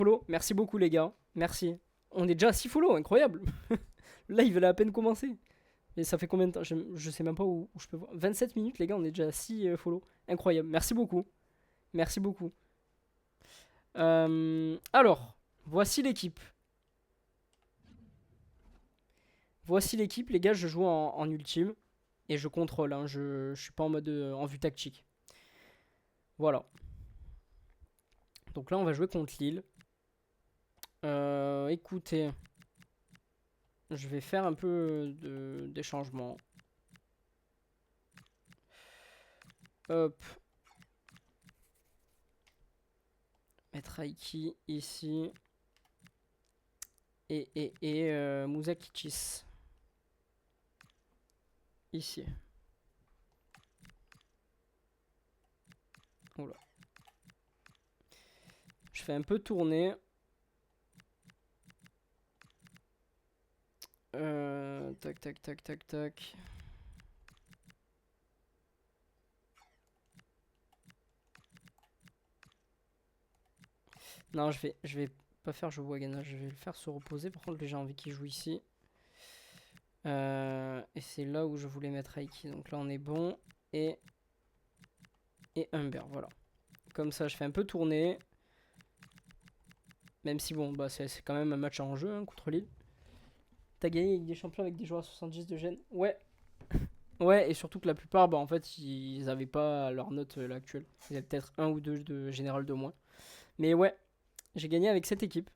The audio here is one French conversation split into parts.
follow. Merci beaucoup les gars. Merci. On est déjà à 6 follow, incroyable. Là, il va à peine commencer. Et ça fait combien de temps je sais même pas où je peux voir. 27 minutes les gars, on est déjà à 6 follow. Incroyable. Merci beaucoup. Merci beaucoup. Alors, voici l'équipe. Voici l'équipe, les gars, je joue en ultime. Et je contrôle, hein, je suis pas en mode en vue tactique. Voilà. Donc là, on va jouer contre Lille. Écoutez, je vais faire un peu des changements. Hop. Mettre Aiki ici. Et Musakichis. Ici. Oula. Je fais un peu tourner. Tac, tac, tac, tac, tac. Non, je vais pas faire jouer Wagana, je vais le faire se reposer. Par contre, j'ai envie qu'il joue ici. Et c'est là où je voulais mettre Aiki. Donc là, on est bon. Et Humber, voilà. Comme ça, je fais un peu tourner. Même si, bon, bah, c'est quand même un match en jeu hein, contre Lille. T'as gagné avec des champions avec des joueurs à 70 de gêne. Ouais. Ouais, et surtout que la plupart, bah, en fait, ils avaient pas leur note là, actuelle. Ils avaient peut-être un ou deux de général de moins. Mais ouais, j'ai gagné avec cette équipe.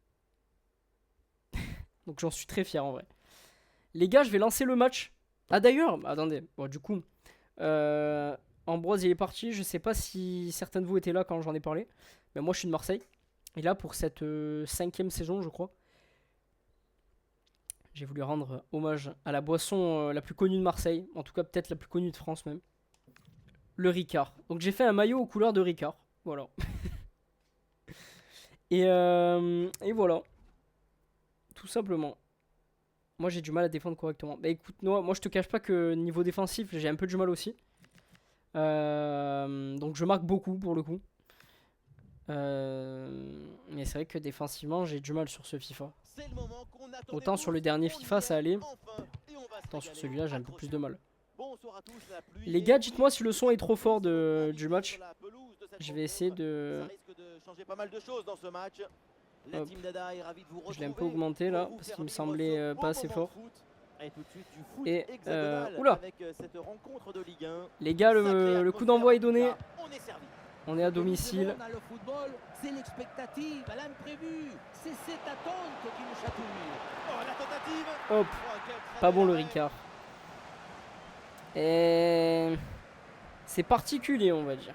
Donc j'en suis très fier en vrai. Les gars, je vais lancer le match. Ah d'ailleurs, attendez. Bon, du coup, Ambroise, il est parti. Je sais pas si certains de vous étaient là quand j'en ai parlé. Mais moi, je suis de Marseille. Et là, pour cette 5e saison, je crois, j'ai voulu rendre hommage à la boisson la plus connue de Marseille. En tout cas, peut-être la plus connue de France même. Le Ricard. Donc j'ai fait un maillot aux couleurs de Ricard. Voilà. Et voilà. Tout simplement. Moi, j'ai du mal à défendre correctement. Bah écoute, moi je te cache pas que niveau défensif, j'ai un peu du mal aussi. Donc je marque beaucoup pour le coup. Mais c'est vrai que défensivement, j'ai du mal sur ce FIFA. Autant sur le dernier FIFA, ça allait. Autant sur celui-là, j'ai un peu plus de mal. Les gars, dites-moi si le son est trop fort du match. Je vais essayer de... Hop. Je l'ai un peu augmenté là, parce qu'il me semblait pas assez fort. Et oula. Les gars, le coup d'envoi est donné. On est à domicile. C'est l'expectative, l'imprévu. C'est cette attente qui nous chatouille. Oh, la tentative. Hop. Pas bon le Ricard. Et c'est particulier, on va dire.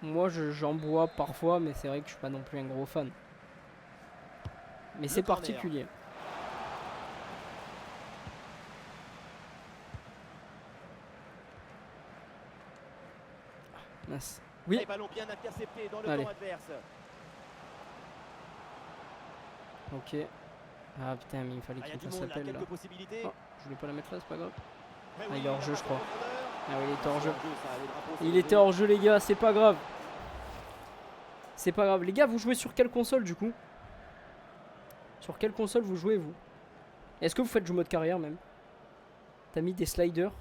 Moi, j'en bois parfois, mais c'est vrai que je suis pas non plus un gros fan. Mais c'est particulier. Mince. Oui. Allez. Ok. Ah putain, mais il fallait qu'il fasse appel là. Oh, je voulais pas la mettre là, c'est pas grave. Ah, il est hors jeu, je crois. Ah oui, il était hors jeu. Il était hors jeu, les gars, c'est pas grave. C'est pas grave. Les gars, vous jouez sur quelle console du coup? Sur quelle console vous jouez, vous? Est-ce que vous faites du mode carrière même? T'as mis des sliders.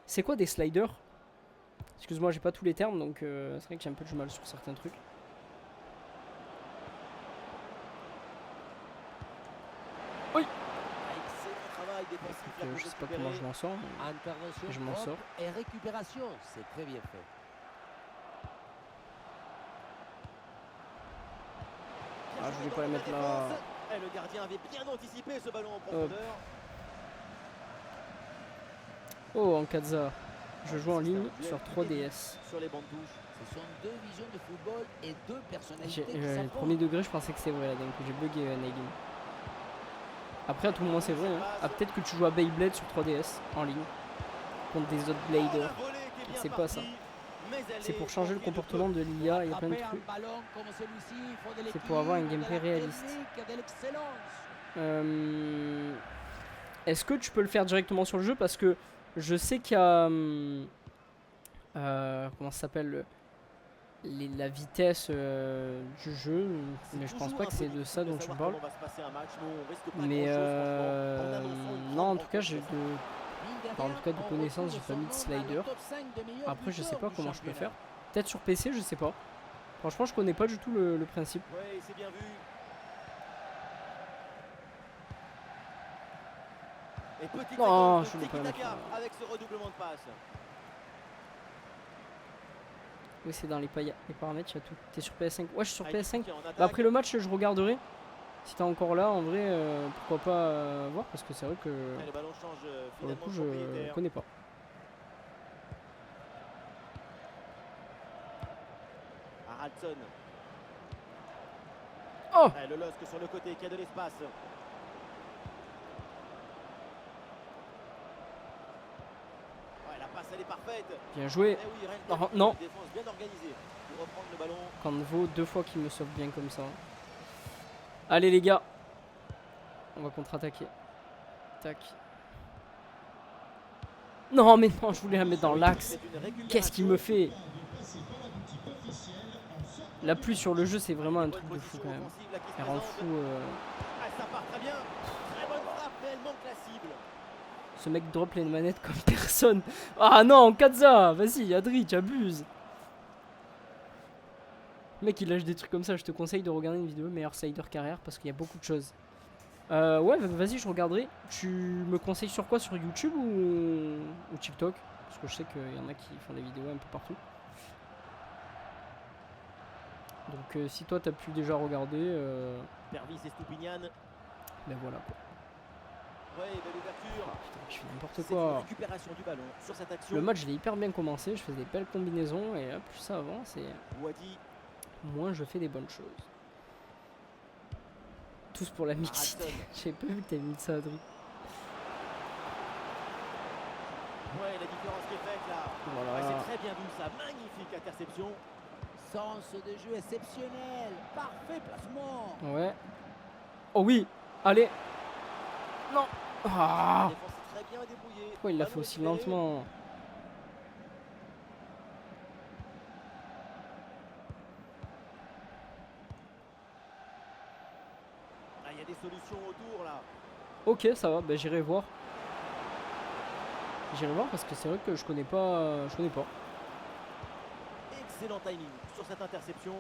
C'est quoi des sliders? Excuse-moi, j'ai pas tous les termes, donc c'est vrai que j'ai un peu du mal sur certains trucs. Oui. Je sais pas comment je m'en sors, mais je m'en sors. Et récupération, c'est très bien fait. Ah, je voulais pas la mettre là. Le gardien avait bien anticipé ce ballon en profondeur. Oh, en Kazza. Je joue en ligne sur 3DS. Sur les bandes touches. Ce sont deux visions de football et deux personnalités. Le premier degré, je pensais que c'était vrai, donc j'ai bugué Nagin. Après, à tout moment, c'est vrai. Hein. Ah, peut-être que tu joues à Beyblade sur 3DS en ligne contre des autres bladers. C'est pas ça. C'est pour changer le comportement de l'IA, il y a plein de trucs. C'est pour avoir un gameplay réaliste. Est-ce que tu peux le faire directement sur le jeu? Parce que je sais qu'il y a... comment ça s'appelle la vitesse du jeu, mais je pense pas que c'est de ça dont tu parles. Mais non, en tout cas, en tout cas de connaissance, j'ai pas mis de slider. Après, je sais pas comment je peux faire. Peut-être sur PC, je sais pas. Franchement, je connais pas du tout le principe. Ouais, c'est bien vu. Et petite Non, séquence de tiki-taka avec ce redoublement de passe. Oui, c'est dans les paramètres, il y a tout. T'es sur PS5? Ouais, je suis sur PS5. Bah, après le match, je regarderai. Si t'es encore là, en vrai, pourquoi pas voir, parce que c'est vrai que le ballon change, pour le coup, je connais pas. Haraldson. Oh, le LOSC sur le côté qui a de l'espace. La passe elle est parfaite. Bien joué. Oui, non, non. Défense bien organisée pour reprendre le ballon. Canvo, 2 fois qu'il me sauve bien comme ça. Allez les gars, on va contre-attaquer. Tac. Non mais non, je voulais la mettre dans l'axe. Qu'est-ce qu'il me fait? La pluie sur le jeu, c'est vraiment un truc de fou quand même. Elle rend fou. Ça part très bien. Très bonne frappe, mais elle manque la cible. Ce mec drop les manettes comme personne. Ah non, Kaza, vas-y, Adri, tu abuses. Le mec, il lâche des trucs comme ça. Je te conseille de regarder une vidéo meilleur slider carrière parce qu'il y a beaucoup de choses. Ouais, vas-y, je regarderai. Tu me conseilles sur quoi? Sur YouTube ou TikTok? Parce que je sais qu'il y en a qui font des vidéos un peu partout. Donc si toi t'as pu déjà regarder, Pervis et Stupinian. Ben voilà quoi. Ouais, belle ouverture. Oh, putain, je fais n'importe quoi. Récupération du ballon sur cette action. Le match, je l'ai hyper bien commencé. Je faisais des belles combinaisons et hop, plus ça avance et moins je fais des bonnes choses. Tous pour la mixité. J'ai pas vu que t'avais mis ça, Adri. Ouais, la différence qui est faite là. Voilà. Ouais, c'est très bien vu ça. Magnifique interception. Sens de jeu exceptionnel. Parfait placement. Ouais. Oh oui. Allez. Non. Ah. Très bien débrouillé. Pourquoi il l'a fait aussi lentement? Il y a des solutions autour là. Ok, ça va. Ben j'irai voir. J'irai voir parce que c'est vrai que je connais pas. Excellent timing sur cette interception.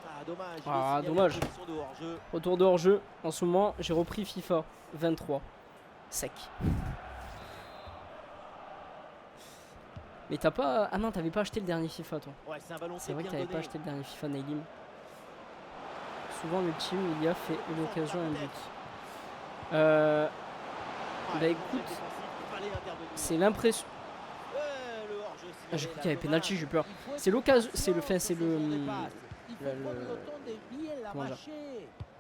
Ah dommage. Ah dommage. Retour de hors-jeu. En ce moment, j'ai repris FIFA 23. Sec. Mais t'as pas... Ah non, t'avais pas acheté le dernier FIFA toi. Ouais, c'est vrai que t'avais pas acheté le dernier FIFA Nailim. Souvent le team il y a fait une occasion un but. Bah écoute, c'est l'impression... Ah, j'ai cru qu'il y avait penalty, j'ai peur. C'est l'occasion... C'est le... Enfin, c'est le... Comment dire?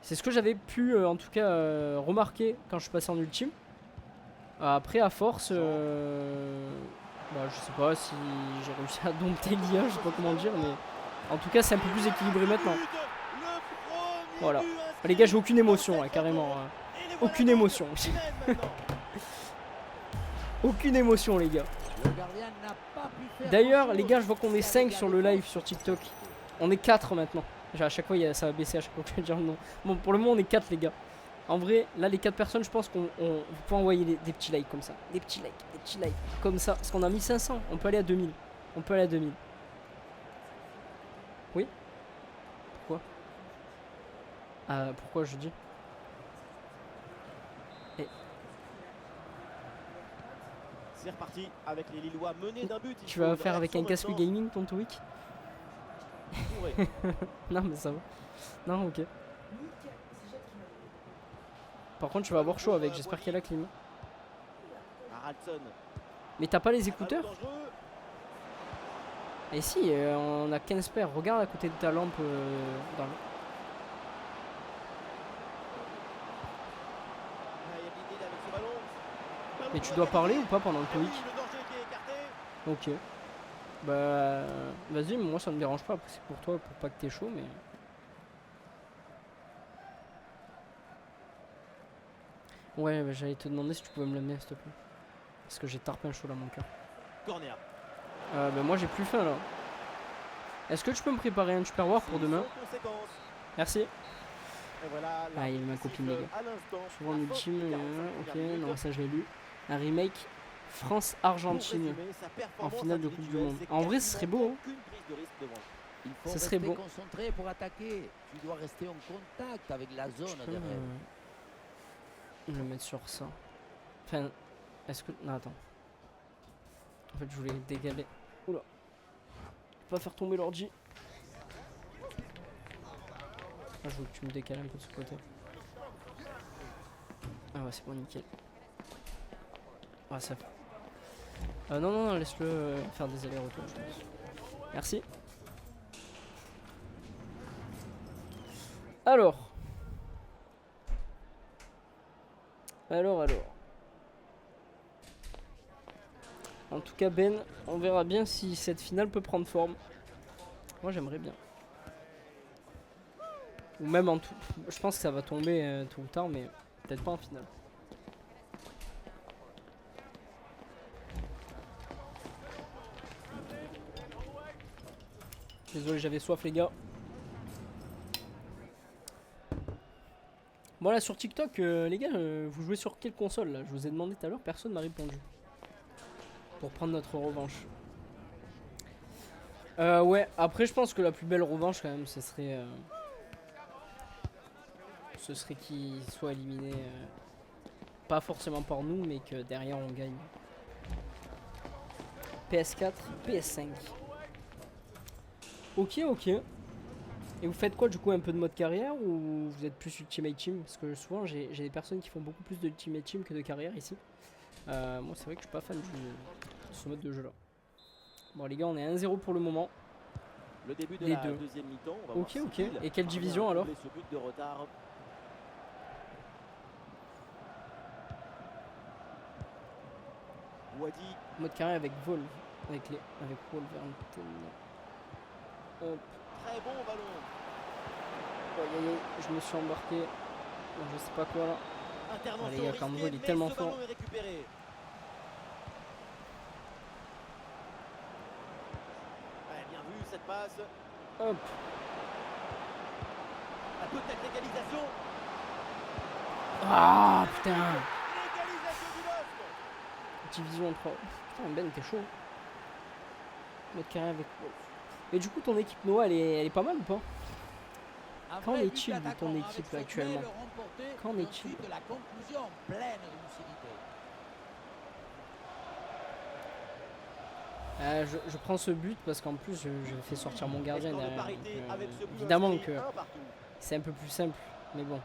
C'est ce que j'avais pu en tout cas remarquer quand je suis passé en ultime. Après à force... bah, je sais pas si j'ai réussi à dompter l'IA, je sais pas comment dire, mais en tout cas c'est un peu plus équilibré maintenant. Voilà. Les gars, j'ai aucune émotion, hein, carrément. Aucune émotion. Aucune émotion, les gars. D'ailleurs, les gars, je vois qu'on est 5 sur le live sur TikTok. On est 4 maintenant. À chaque fois, ça va baisser à chaque fois que je vais dire le nom. Bon, pour le moment, on est 4, les gars. En vrai, là, les 4 personnes, je pense qu'on peut envoyer des petits likes comme ça. Des petits likes comme ça. Parce qu'on a mis 500. On peut aller à 2000. On peut aller à 2000. Oui? Pourquoi? Pourquoi je dis? C'est reparti avec les Lillois menés d'un but. Tu vas faire avec un casque gaming ton Twitch? Non, mais ça va. Non, ok. Par contre, tu vas avoir chaud avec. J'espère qu'il y a la clim. Mais t'as pas les écouteurs? Et si, on a 15 paires. Regarde à côté de ta lampe dans le... Mais tu dois parler ou pas pendant le Twitch? Ok. Bah, vas-y, moi ça me dérange pas. Après, c'est pour toi, pour pas que t'aies chaud, mais... Ouais, bah, j'allais te demander si tu pouvais me la mettre, s'il te plaît. Parce que j'ai tarpin chaud là, mon cœur. Corner. Ben moi j'ai plus faim là. Est-ce que tu peux me préparer un Tupperware pour demain? Merci. Ah, il y a ma copine, les gars. Souvent l'ultime, ok, non, ça je l'ai lu. Un remake France-Argentine en finale de Coupe du Monde. En vrai, ce serait beau. Hein. Ce serait beau. Concentré pour attaquer. Tu dois rester en contact avec la zone derrière. Je vais le mettre sur ça. Enfin, est-ce que. Non, attends. En fait, je voulais décaler. Oula. Je vais pas faire tomber l'ordi. Ah, je veux que tu me décales un peu de ce côté. Ah ouais, c'est bon, nickel. Ah, ça. Non, non, laisse-le faire des allers-retours, je pense. Merci. Alors. En tout cas, Ben, on verra bien si cette finale peut prendre forme. Moi, j'aimerais bien. Ou même en tout. Je pense que ça va tomber tôt ou tard, mais peut-être pas en finale. Désolé, j'avais soif, les gars. Bon, là, sur TikTok, les gars, vous jouez sur quelle console là? Je vous ai demandé tout à l'heure, personne m'a répondu. Pour prendre notre revanche. Ouais, après, je pense que la plus belle revanche, quand même, ce serait qu'il soit éliminé. Pas forcément par nous, mais que derrière, on gagne. PS4, PS5. Ok, ok. Et vous faites quoi du coup, un peu de mode carrière ou vous êtes plus Ultimate Team? Parce que souvent j'ai des personnes qui font beaucoup plus de Ultimate Team que de carrière ici. Moi c'est vrai que je suis pas fan de ce mode de jeu là. Bon les gars, on est 1-0 pour le moment. Le début de les la deux. Deuxième mi-temps, on va ok, voir ok. Et quelle division alors? ce but de retard. Wadi. Mode carrière avec Vol. Avec Wolverhampton. Hop. Très bon ballon. Aïe, je me suis embarqué dans je sais pas quoi là. Oh, les gars, Cambro il est tellement fort. Bien vu cette passe. Hop. La peut-être l'égalisation. Ah putain. L'égalisation du LOSC. Division 3. Putain Ben, t'es chaud. Mode carrière avec Wolf. Et du coup ton équipe Noah elle est pas mal ou pas? Quand est-il de ton équipe actuellement? Qu'en est-il? Je prends ce but parce qu'en plus je fais sortir mon gardien derrière. Donc, évidemment que c'est un peu plus simple, mais bon.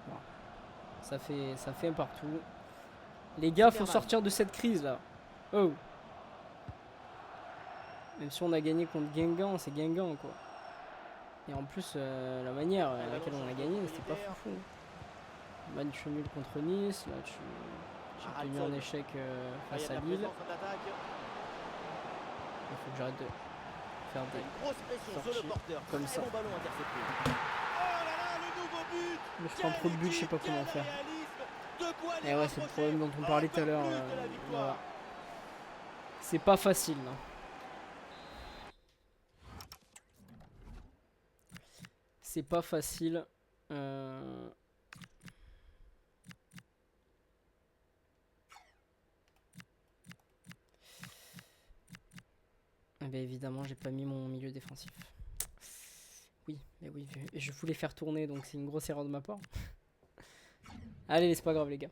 Voilà. Ça fait un partout. Les gars, faut sortir de cette crise là. Oh. Même si on a gagné contre Guingamp, c'est Guingamp quoi. Et en plus, la manière à laquelle on a gagné, c'était pas fou. Match nul contre Nice, là tu tenu en échec face à Lille. Il faut que j'arrête de faire des sorties comme ça. Mais je prends trop de buts, je sais pas comment faire. Et ouais, c'est le problème dont on parlait tout à l'heure. Voilà. C'est pas facile. Hein. C'est pas facile. Eh bien évidemment, j'ai pas mis mon milieu défensif. Oui, mais oui, je voulais faire tourner, donc c'est une grosse erreur de ma part. Allez, c'est pas grave les gars.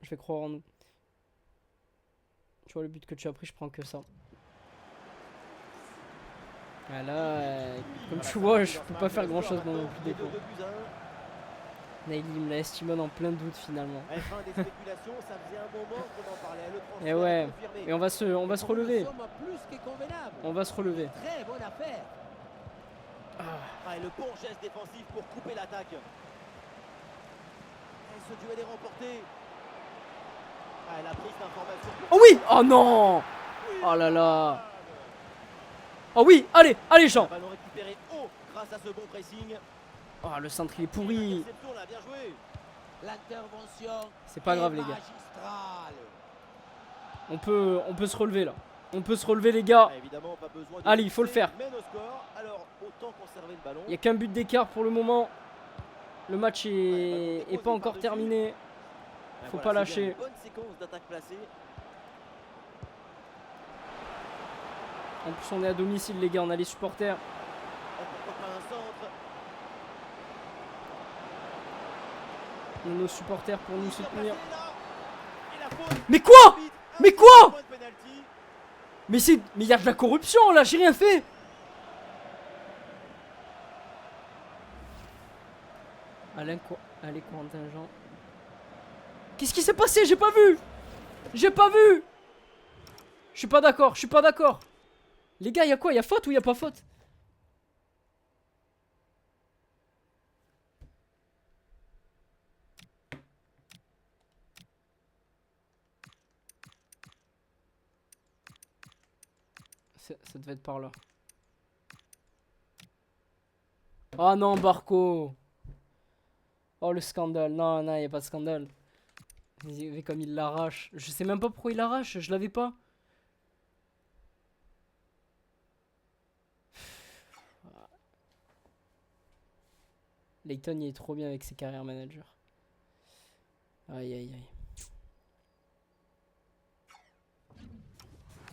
Je vais croire en nous. Tu vois le but que tu as pris, je prends que ça. Voilà, comme tu vois, je peux pas faire grand chose dans mon plus dépôt. Naili me laisse Timon en plein doute finalement. Et ouais, et on va se relever. On va se relever. Très bonne affaire. Et le bon geste défensif pour couper l'attaque. Ce duel est remporté. Elle a pris cette information. Oh oui! Oh non! Oh là là! Oh oui! Allez! Allez Jean! Ballon récupéré haut grâce à ce bon pressing. Oh le centre il est pourri! L'intervention. C'est pas grave les gars. On peut se relever là. On peut se relever les gars. Évidemment, pas besoin de Allez, il faut le faire. Alors, autant conserver le ballon. Il n'y a qu'un but d'écart pour le moment. Le match est pas encore terminé. Faut pas lâcher. Bonne séquence d'attaque placée. En plus on est à domicile les gars, on a les supporters. Pourquoi pas un centre. On a nos supporters pour nous soutenir. Là. Mais quoi? Mais quoi? Mais il y a de la corruption là, j'ai rien fait. Allez Corentin Jean. Qu'est-ce qui s'est passé? J'ai pas vu. J'ai pas vu. Je suis pas d'accord, je suis pas d'accord. Les gars, il y a quoi? Il y a faute ou il y a pas faute? Ça devait être par là. Oh non, Barco. Oh le scandale. Non, non, il n'y a pas de scandale. Comme il l'arrache. Je sais même pas pourquoi il l'arrache, je l'avais pas. Layton il est trop bien avec ses carrières managers. Aïe aïe aïe.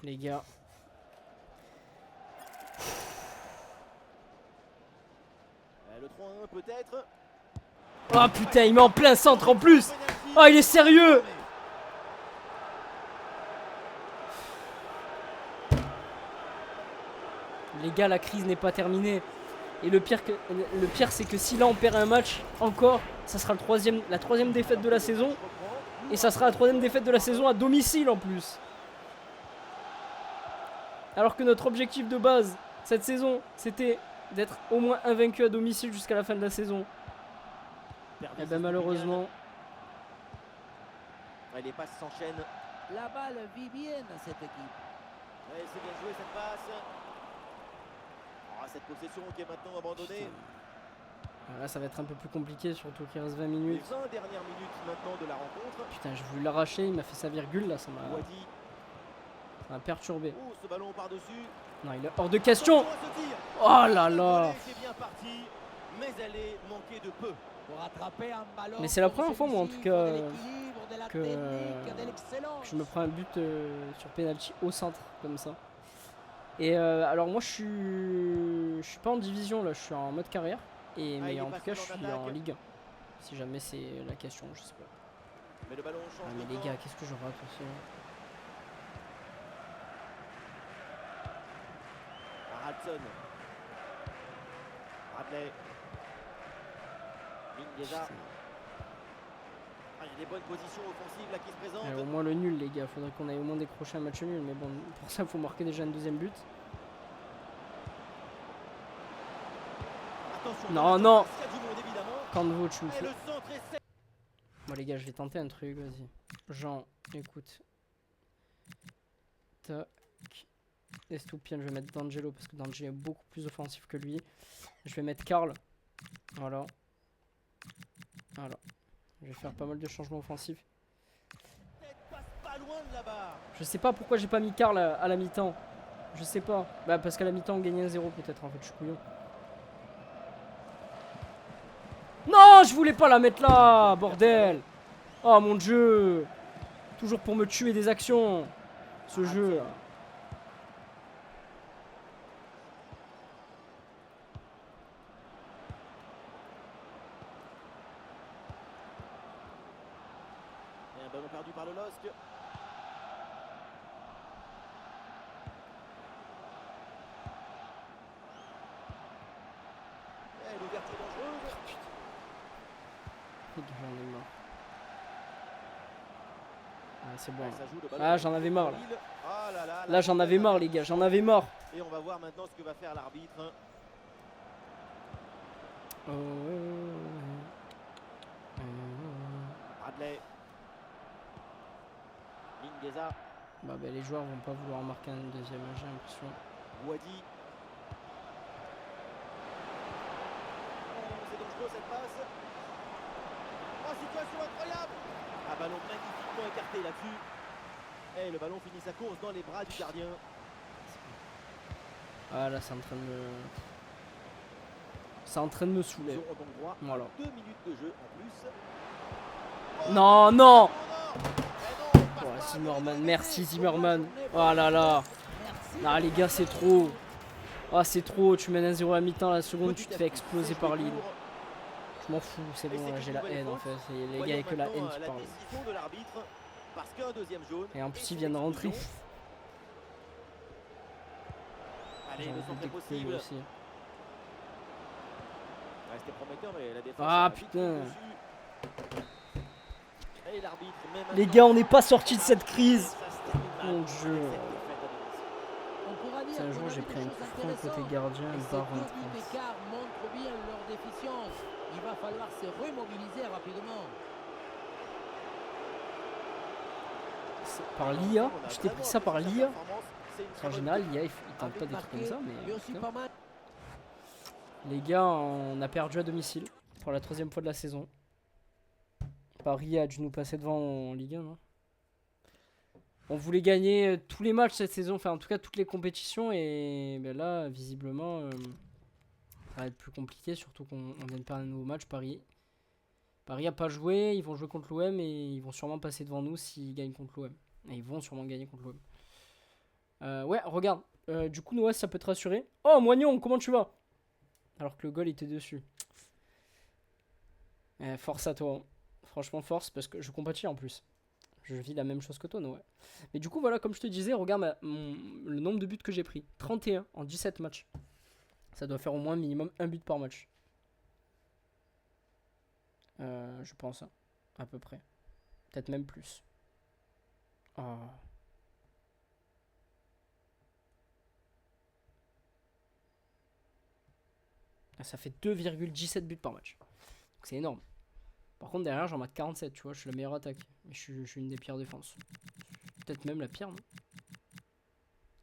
Les gars. Le 3-1 peut-être. Oh putain, il met en plein centre en plus. Oh, il est sérieux. Les gars, la crise n'est pas terminée. Et le pire c'est que si là on perd un match encore, ça sera la troisième défaite de la saison. Et ça sera la troisième défaite de la saison à domicile en plus. Alors que notre objectif de base cette saison, c'était d'être au moins invaincu à domicile jusqu'à la fin de la saison. Et ben malheureusement. Les passes s'enchaînent. La balle vit bien à cette équipe. Ouais, c'est bien joué cette passe. Oh, cette possession qui est maintenant abandonnée. Là ça va être un peu plus compliqué, surtout qu'il reste 20 minutes. Les 20 dernières minutes maintenant de la rencontre. Putain, j'ai voulu l'arracher, il m'a fait sa virgule là, ça m'a perturbé. Oh, ce ballon par-dessus. Non, il est hors de question. Oh là là. Mais elle est manquée de peu. Mais c'est la première fois moi en tout cas que je me prends un but sur penalty au centre comme ça. Et alors moi je suis pas en division là, je suis en mode carrière. Mais en tout cas je suis en Ligue 1. Si jamais c'est la question, je sais pas. Mais le ballon change. Ah mais les gars, qu'est-ce que je rate aussi? Haraldson. Bradley. Mingueza. Il y a des bonnes positions offensives là qui se présentent. Au moins le nul les gars, faudrait qu'on aille au moins décrocher un match nul. Mais bon, pour ça il faut marquer déjà un deuxième but. Attention, non, non. monde, quand de vous tu me fais. Bon les gars, je vais tenter un truc, vas-y. Jean, écoute. Tac. Estoupian, je vais mettre D'Angelo parce que D'Angelo est beaucoup plus offensif que lui. Je vais mettre Karl. Voilà. Voilà. Je vais faire pas mal de changements offensifs. Je sais pas pourquoi j'ai pas mis Karl à la mi-temps. Je sais pas. Bah parce qu'à la mi-temps on gagnait 1-0 peut-être en fait, je suis couillon. Non, je voulais pas la mettre là, bordel. Oh mon dieu. Toujours pour me tuer des actions. Ce jeu là. Et un ballon perdu par le LOSC. Et l'ouverture dangereuse. J'en ai marre. Ah, c'est bon. Ah, j'en avais marre là. Là, j'en avais marre, les gars. J'en avais marre. Et on va voir maintenant ce que va faire l'arbitre. Bradley. Mingueza. Bah, les joueurs vont pas vouloir marquer un deuxième, j'ai l'impression. Wadi. C'est dangereux cette passe. Oh, situation incroyable. Un ballon magnifiquement écarté là-dessus. Et le ballon finit sa course dans les bras du gardien. Ah là, c'est en train de me saouler. Voilà. 2 minutes de jeu en plus. Non, non. Oh, Zimmerman, merci Zimmerman. Oh là là. Ah les gars, c'est trop. Ah c'est trop, tu mènes 1-0 à la mi-temps, la seconde tu te fais exploser par Lille. Je m'en fous, c'est bon, là j'ai la haine en fait. Les gars, il n'y a que la haine qui parle. Et en plus, ils viennent de rentrer. Aussi. Ah putain. Les gars, on n'est pas sorti de cette crise. Mon dieu. C'est un jour j'ai pris un coup franc côté gardien et pas rentré. L'écart montre bien leur déficience. Il va falloir se remobiliser rapidement. Par l'IA, je t'ai pris ça par l'IA. En général, l'IA il tente pas des trucs comme ça, mais les gars, on a perdu à domicile pour la 3e fois de la saison. Paris a dû nous passer devant en Ligue 1. Hein. On voulait gagner tous les matchs cette saison, enfin en tout cas toutes les compétitions, et ben là visiblement ça va être plus compliqué, surtout qu'on vient de perdre un nouveau match. Paris a pas joué, ils vont jouer contre l'OM et ils vont sûrement passer devant nous s'ils gagnent contre l'OM. Et ils vont sûrement gagner contre l'OM. Ouais, regarde, du coup Noah ça peut te rassurer. Oh Moignon, comment tu vas? Alors que le goal était dessus. Force à toi, hein. Franchement force, parce que je compatis en plus. Je vis la même chose que toi, Noah. Mais du coup, voilà, comme je te disais, regarde le nombre de buts que j'ai pris. 31 en 17 matchs. Ça doit faire au moins minimum un but par match. Je pense, hein, à peu près. Peut-être même plus. Oh. Ça fait 2,17 buts par match. C'est énorme. Par contre, derrière, j'en marque 47, tu vois, je suis la meilleure attaque. Mais je suis une des pires défenses. Peut-être même la pire, non?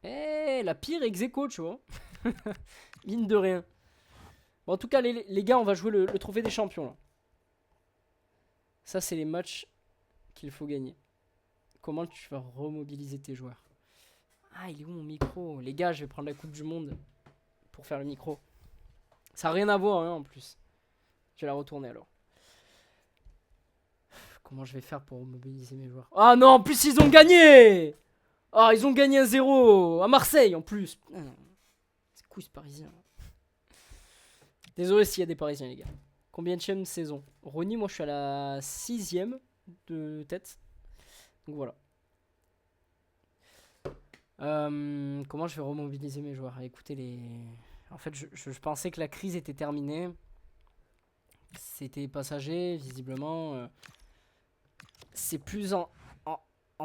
Eh, la pire ex-aequo, tu vois. Mine de rien. Bon, en tout cas, les gars, on va jouer le trophée des champions, là. Ça, c'est les matchs qu'il faut gagner. Comment tu vas remobiliser tes joueurs? Ah, il est où mon micro? Les gars, je vais prendre la Coupe du Monde pour faire le micro. Ça n'a rien à voir, hein, en plus. Je vais la retourner, alors. Comment je vais faire pour mobiliser mes joueurs? Ah non, en plus ils ont gagné! Ah, ils ont gagné 1-0 à Marseille en plus. C'est cool ce parisien. Désolé s'il y a des parisiens les gars. Combien de chaînes saison? Ronnie, moi je suis à la 6ème de tête. Donc voilà. Comment je vais remobiliser mes joueurs? Écoutez, en fait je pensais que la crise était terminée. C'était passager visiblement. C'est plus en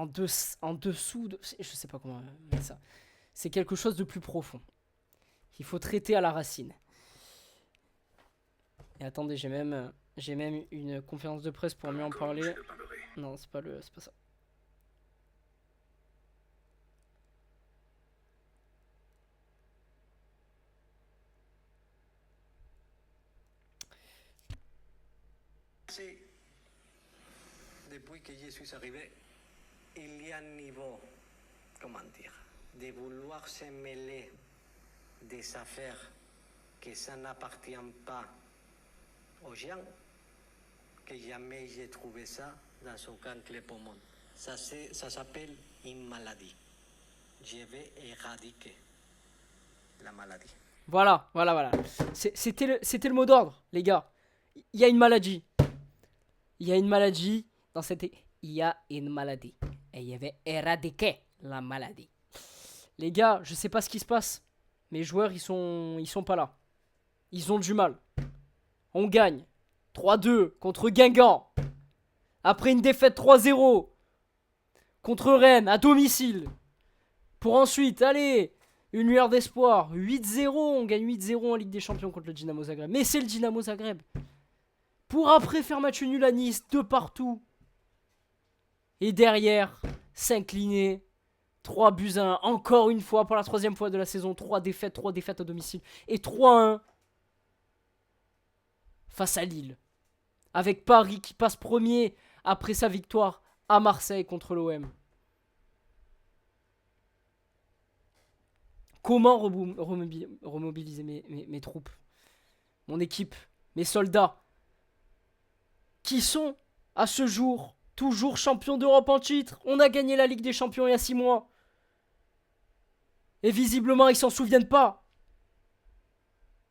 dessous de... Je sais pas comment mettre ça. C'est quelque chose de plus profond. Il faut traiter à la racine. Et attendez, j'ai même une conférence de presse pour mieux en parler. Non, c'est pas ça. Depuis que je suis arrivé, il y a un niveau, comment dire, de vouloir se mêler des affaires que ça n'appartient pas aux gens, que jamais j'ai trouvé ça dans aucun club au monde. Ça s'appelle une maladie. Je vais éradiquer la maladie. Voilà. C'était le mot d'ordre, les gars. Il y a une maladie. Il y a une maladie. Il y a une maladie. Et il y avait éradiquer la maladie. Les gars, je sais pas ce qui se passe. Mes joueurs, ils sont pas là. Ils ont du mal. On gagne 3-2 contre Guingamp. Après une défaite 3-0 contre Rennes à domicile. Pour ensuite, allez, une lueur d'espoir. 8-0, on gagne 8-0 en Ligue des Champions contre le Dynamo Zagreb. Mais c'est le Dynamo Zagreb. Pour après faire match nul à Nice, de partout. Et derrière, s'incliner. 3-1, encore une fois, pour la 3e fois de la saison. 3 défaites à domicile. Et 3-1 face à Lille. Avec Paris qui passe premier après sa victoire à Marseille contre l'OM. Comment remobiliser mes troupes, mon équipe, mes soldats, qui sont, à ce jour, toujours champions d'Europe en titre. On a gagné la Ligue des Champions il y a 6 mois. Et visiblement, ils s'en souviennent pas.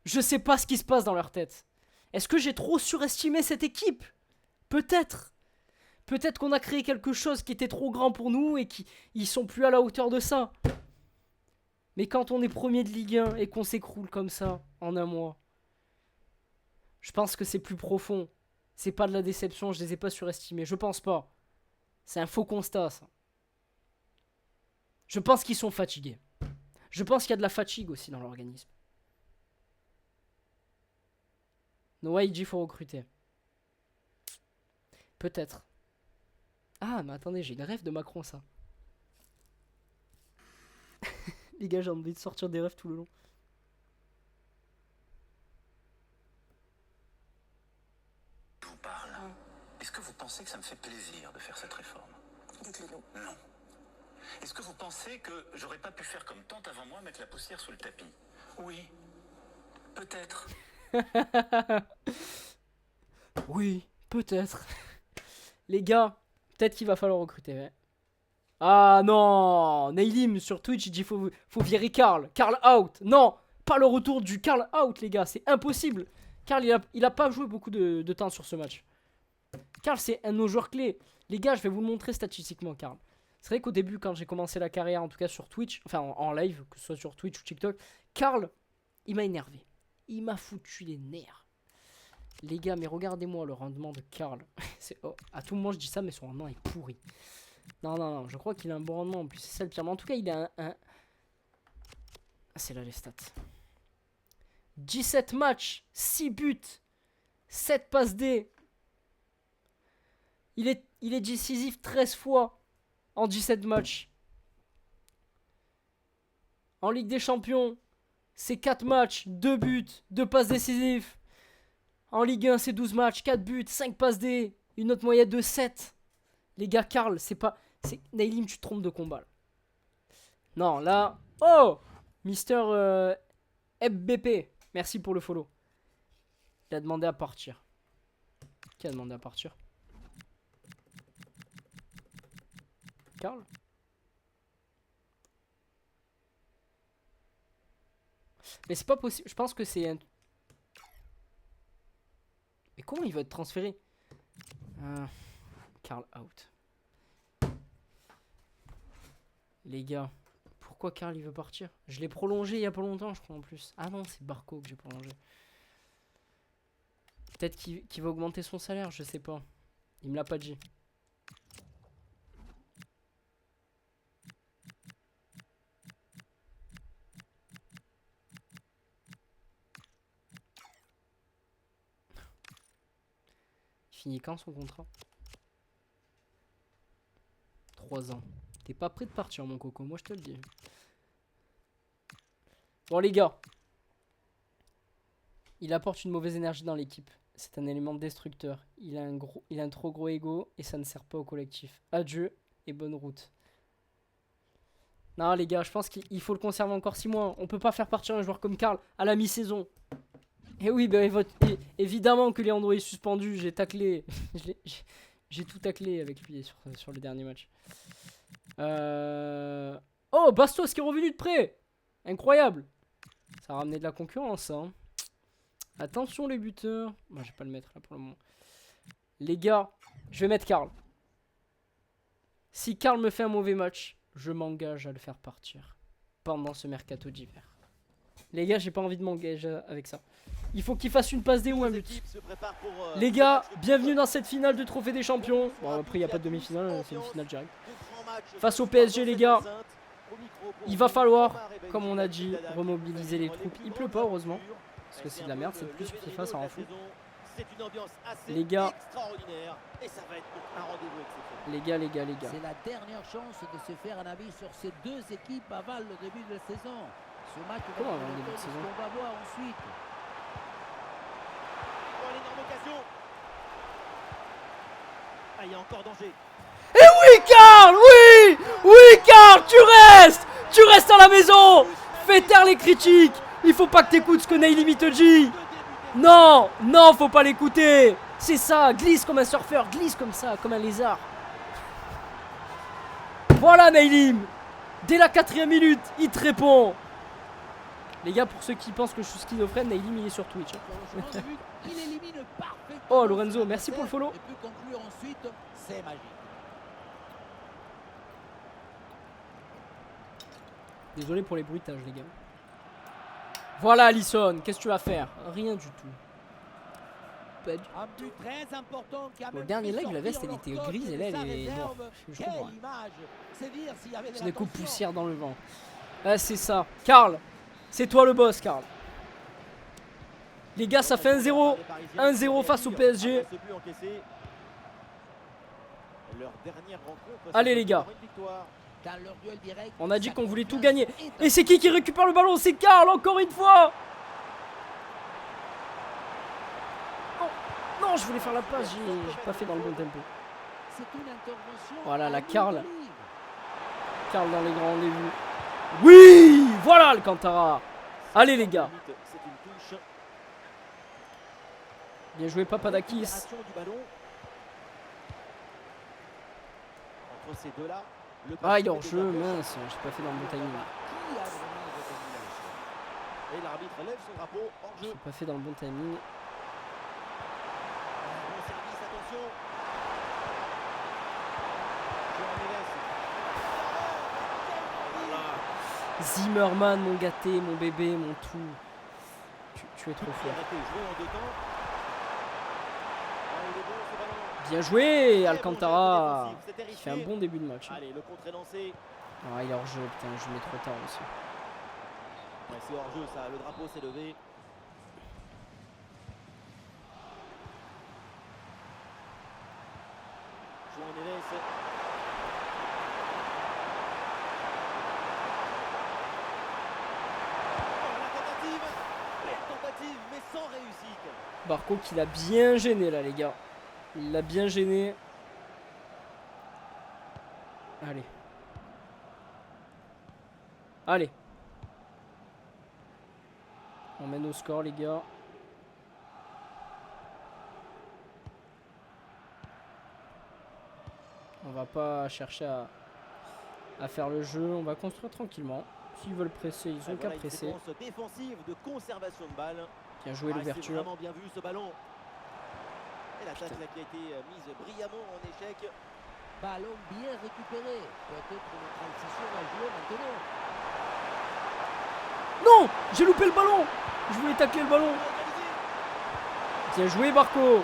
Je sais pas ce qui se passe dans leur tête. Est-ce que j'ai trop surestimé cette équipe? Peut-être. Peut-être qu'on a créé quelque chose qui était trop grand pour nous et qu'ils sont plus à la hauteur de ça. Mais quand on est premier de Ligue 1 et qu'on s'écroule comme ça, en un mois, je pense que c'est plus profond. C'est pas de la déception, je les ai pas surestimés. Je pense pas. C'est un faux constat, ça. Je pense qu'ils sont fatigués. Je pense qu'il y a de la fatigue aussi dans l'organisme. Noah, il dit qu'il faut recruter. Peut-être. Ah, mais attendez, j'ai une rêve de Macron, ça. Les gars, j'ai envie de sortir des rêves tout le long. Je vous parle. Est-ce que vous pensez que ça me fait plaisir de faire cette réforme? Dites-le nous. Non. Est-ce que vous pensez que j'aurais pas pu faire comme tant avant moi, mettre la poussière sous le tapis? Oui. Peut-être. Oui, peut-être. Les gars, peut-être qu'il va falloir recruter. Ouais. Ah non, Nailim sur Twitch, il dit faut virer Karl. Karl out. Non, pas le retour du Karl out, les gars. C'est impossible. Karl, il a pas joué beaucoup de temps sur ce match. Karl, c'est un de nos joueurs clés. Les gars, je vais vous le montrer statistiquement, Karl. C'est vrai qu'au début, quand j'ai commencé la carrière, en tout cas sur Twitch, enfin en live, que ce soit sur Twitch ou TikTok, Karl, il m'a énervé. Il m'a foutu les nerfs. Les gars, mais regardez-moi le rendement de Karl. Oh, à tout moment, je dis ça, mais son rendement est pourri. Non, je crois qu'il a un bon rendement. En plus, c'est ça le pire. Mais en tout cas, il a un... Ah, c'est là les stats. 17 matchs, 6 buts, 7 passes D. Il est décisif 13 fois en 17 matchs. En Ligue des Champions, c'est 4 matchs, 2 buts, 2 passes décisives. En Ligue 1, c'est 12 matchs, 4 buts, 5 passes D, une autre moyenne de 7. Les gars, Karl, c'est pas... Nailim, tu te trompes de combat. Là. Non, là... Oh Mister FBP, merci pour le follow. Il a demandé à partir. Qui a demandé à partir? Karl? Mais c'est pas possible. Je pense que c'est un... Mais comment il va être transféré? Karl out. Les gars, pourquoi Karl il veut partir? Je l'ai prolongé il y a pas longtemps, je crois en plus. Ah non, c'est Barco que j'ai prolongé. Peut-être qu'il va augmenter son salaire, je sais pas. Il me l'a pas dit. Il finit quand son contrat? 3 ans. T'es pas prêt de partir, mon coco, moi je te le dis. Bon, les gars. Il apporte une mauvaise énergie dans l'équipe. C'est un élément destructeur. Il a un trop gros ego et ça ne sert pas au collectif. Adieu et bonne route. Non, les gars, je pense qu'il faut le conserver encore 6 mois. On peut pas faire partir un joueur comme Karl à la mi-saison. Et oui, bah, évidemment que Leandro est suspendu. J'ai taclé. J'ai tout taclé avec lui sur le dernier match. Oh, Bastos qui est revenu de près. Incroyable. Ça a ramené de la concurrence, hein. Attention les buteurs. Moi, je vais pas le mettre là pour le moment. Les gars, je vais mettre Karl. Si Karl me fait un mauvais match, je m'engage à le faire partir pendant ce mercato d'hiver. Les gars, j'ai pas envie de m'engager avec ça. Il faut qu'il fasse une passe D ou un but. Les gars, bienvenue dans cette finale de Trophée des Champions. Bon, après, il n'y a pas de demi-finale, c'est une finale directe. Face au PSG, les gars, il va falloir, comme on a dit, remobiliser les troupes. Il pleut pas, heureusement. Parce que c'est de la merde, c'est plus sur FIFA, ça rend fou. Les gars. Les gars. C'est la dernière chance de se faire un avis sur ces deux équipes avant le début de la saison. Ce match va avant le début de saison. On va voir ensuite. Oh, l'énorme occasion. Ah, il y a encore danger. Et oui, Karl, oui, Karl, tu restes à la maison. Fais taire les critiques. Il faut pas que t'écoutes ce que Nailimi te dit. Non, non, faut pas l'écouter. C'est ça, glisse comme un surfeur, glisse comme ça, comme un lézard. Voilà Nailim. Dès la 4e minute, il te répond. Les gars, pour ceux qui pensent que je suis schizophrène, Nailim il est sur Twitch. Oh Lorenzo, merci pour le follow. Désolé pour les bruitages les gars. Voilà Alisson, qu'est-ce que tu vas faire? Rien du tout. Pas du tout. Le dernier leg, la veste elle était grise et là elle est noire. Je comprends. C'est des coups de poussière dans le vent. Ah, c'est ça. Karl, c'est toi le boss Karl. Les gars, ça fait 1-0. 1-0 face au PSG. Allez les gars. On a dit qu'on voulait tout gagner. Et c'est qui récupère le ballon? C'est Karl, encore une fois. Oh, non, je voulais faire la passe. J'ai pas fait dans le bon tempo. Voilà, la Karl. Karl dans les grands rendez-vous. Oui, voilà Alcantara. Allez les gars. Bien joué Papadakis. Ah il est hors jeu, mince, j'ai pas fait dans le bon timing. Et l'arbitre lève son drapeau hors jeu. J'ai pas fait dans le bon timing. Bon service, attention. Zimmerman, mon gâté, mon bébé, mon tout. Tu es trop fort. Bien joué Alcantara. Il fait un bon début de match. Allez, le contre est lancé. Ah il est hors jeu, putain, je le mets trop tard aussi. Ouais, c'est hors jeu ça, le drapeau s'est levé. João Neves. La tentative, mais sans réussite. Barco qui l'a bien gêné là les gars. Il l'a bien gêné. Allez. Allez. On mène au score les gars. On va pas chercher à faire le jeu. On va construire tranquillement. S'ils veulent presser, ils ont qu'à presser. Une séquence défensive de conservation de balle. Bien joué l'ouverture. C'est vraiment bien vu ce ballon. Et la tacle qui a été mise brillamment en échec. Ballon bien récupéré. Peut-être une transition à jouer maintenant. Non, j'ai loupé le ballon. Je voulais tacler le ballon. Bien joué Barco.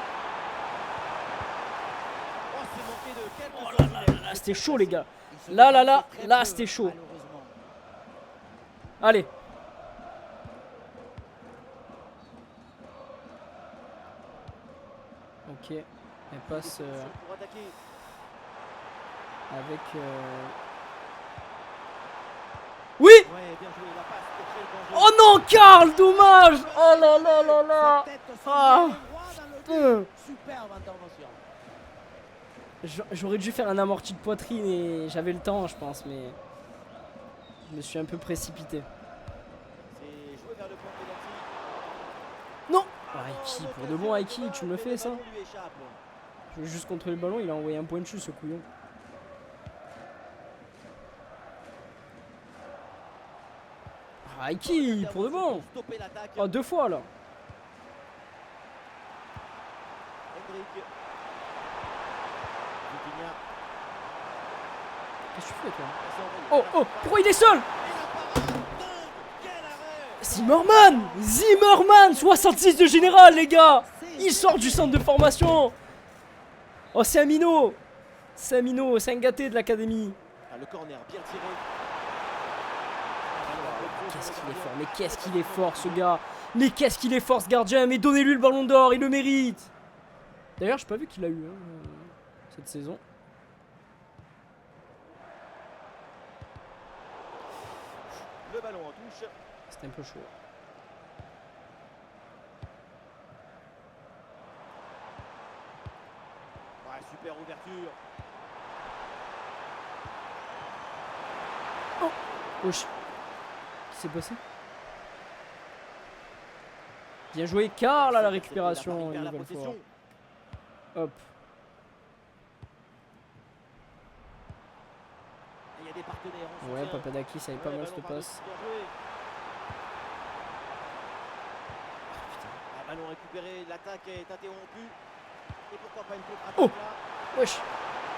Oh là là là, c'était chaud les gars. Là c'était chaud. Allez. Ok. Elle passe avec... Oui. Oh non, Karl, dommage. Oh là là là là. Ah. Superbe intervention. J'aurais dû faire un amorti de poitrine et j'avais le temps, je pense, mais je me suis un peu précipité. Non. Aiki, pour de bon Aiki, tu me le fais ça? Je veux juste contrôler le ballon, il a envoyé un point de chute ce couillon. Aiki, pour de bon. Oh, 2 fois là. Qu'est-ce que tu fais toi? Oh, oh, pourquoi il est seul? Zimmerman, 66 de général les gars. Il sort du centre de formation. Oh c'est un minot. C'est un minot, c'est un gâté de l'académie. Le corner bien tiré. Qu'est-ce qu'il est fort, mais qu'est-ce qu'il est fort ce gars. Mais qu'est-ce qu'il est fort ce gardien. Mais donnez-lui le ballon d'or, il le mérite. D'ailleurs j'ai pas vu qu'il a eu cette saison. Le ballon en touche. C'était un peu chaud. Ouais, super ouverture. Oh, wesh. qui s'est passé? Bien joué, Karl à la récupération. Une nouvelle fois. Hop. Il y a des partenaires en Ouais, soutien. Papadakis, ça avait pas mal cette passe. Ballon récupéré, l'attaque est interrompue. Et pourquoi pas une contre-attaque Oh là? Wesh.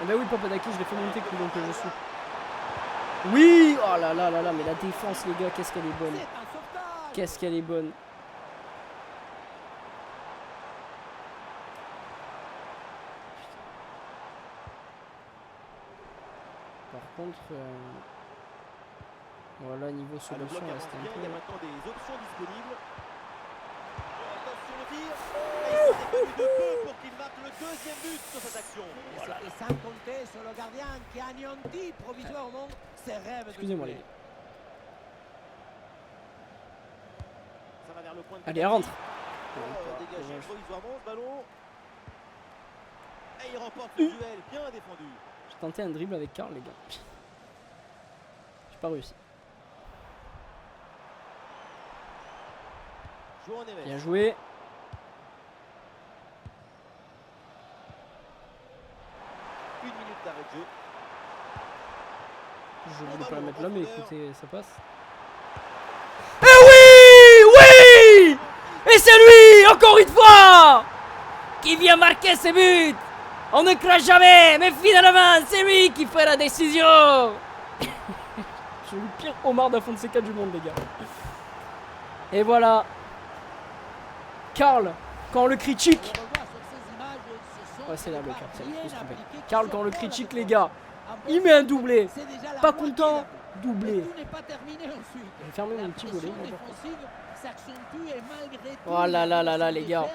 Eh ben oui, Papadakis, je l'ai fait monter plus long que je suis. Oui. Oh là là là là, mais la défense, les gars, qu'est-ce qu'elle est bonne. Qu'est-ce qu'elle est bonne. Par contre, voilà, niveau solution, reste un peu. Il y a maintenant des options disponibles. Attention au tir. Et il s'est fallu de peu pour qu'il marque le deuxième but sur cette action. Voilà. Et sans compter sur le gardien qui anéantit provisoirement ses rêves. Excusez-moi les gars. Ça va vers le point de Allez, elle rentre. Dégagé provisoirement ce ballon. Et il remporte le duel, bien défendu. J'ai tenté un dribble avec Karl, les gars. J'ai pas réussi. Bien joué. Une minute d'arrêt de jeu. Je voulais pas la mettre là, mais écoutez, ça passe. Eh oui! Oui! Et c'est lui, encore une fois, qui vient marquer ses buts. On ne crache jamais, mais finalement, c'est lui qui fait la décision. Je suis le pire Omar da Fonseca du monde, les gars. Et voilà. Karl, quand on le critique. Ouais, c'est là le cartel. Karl, quand on le critique, les gars, il met un doublé. Pas content, doublé. Je vais fermer mon petit volet. Oh là là là là, les gars.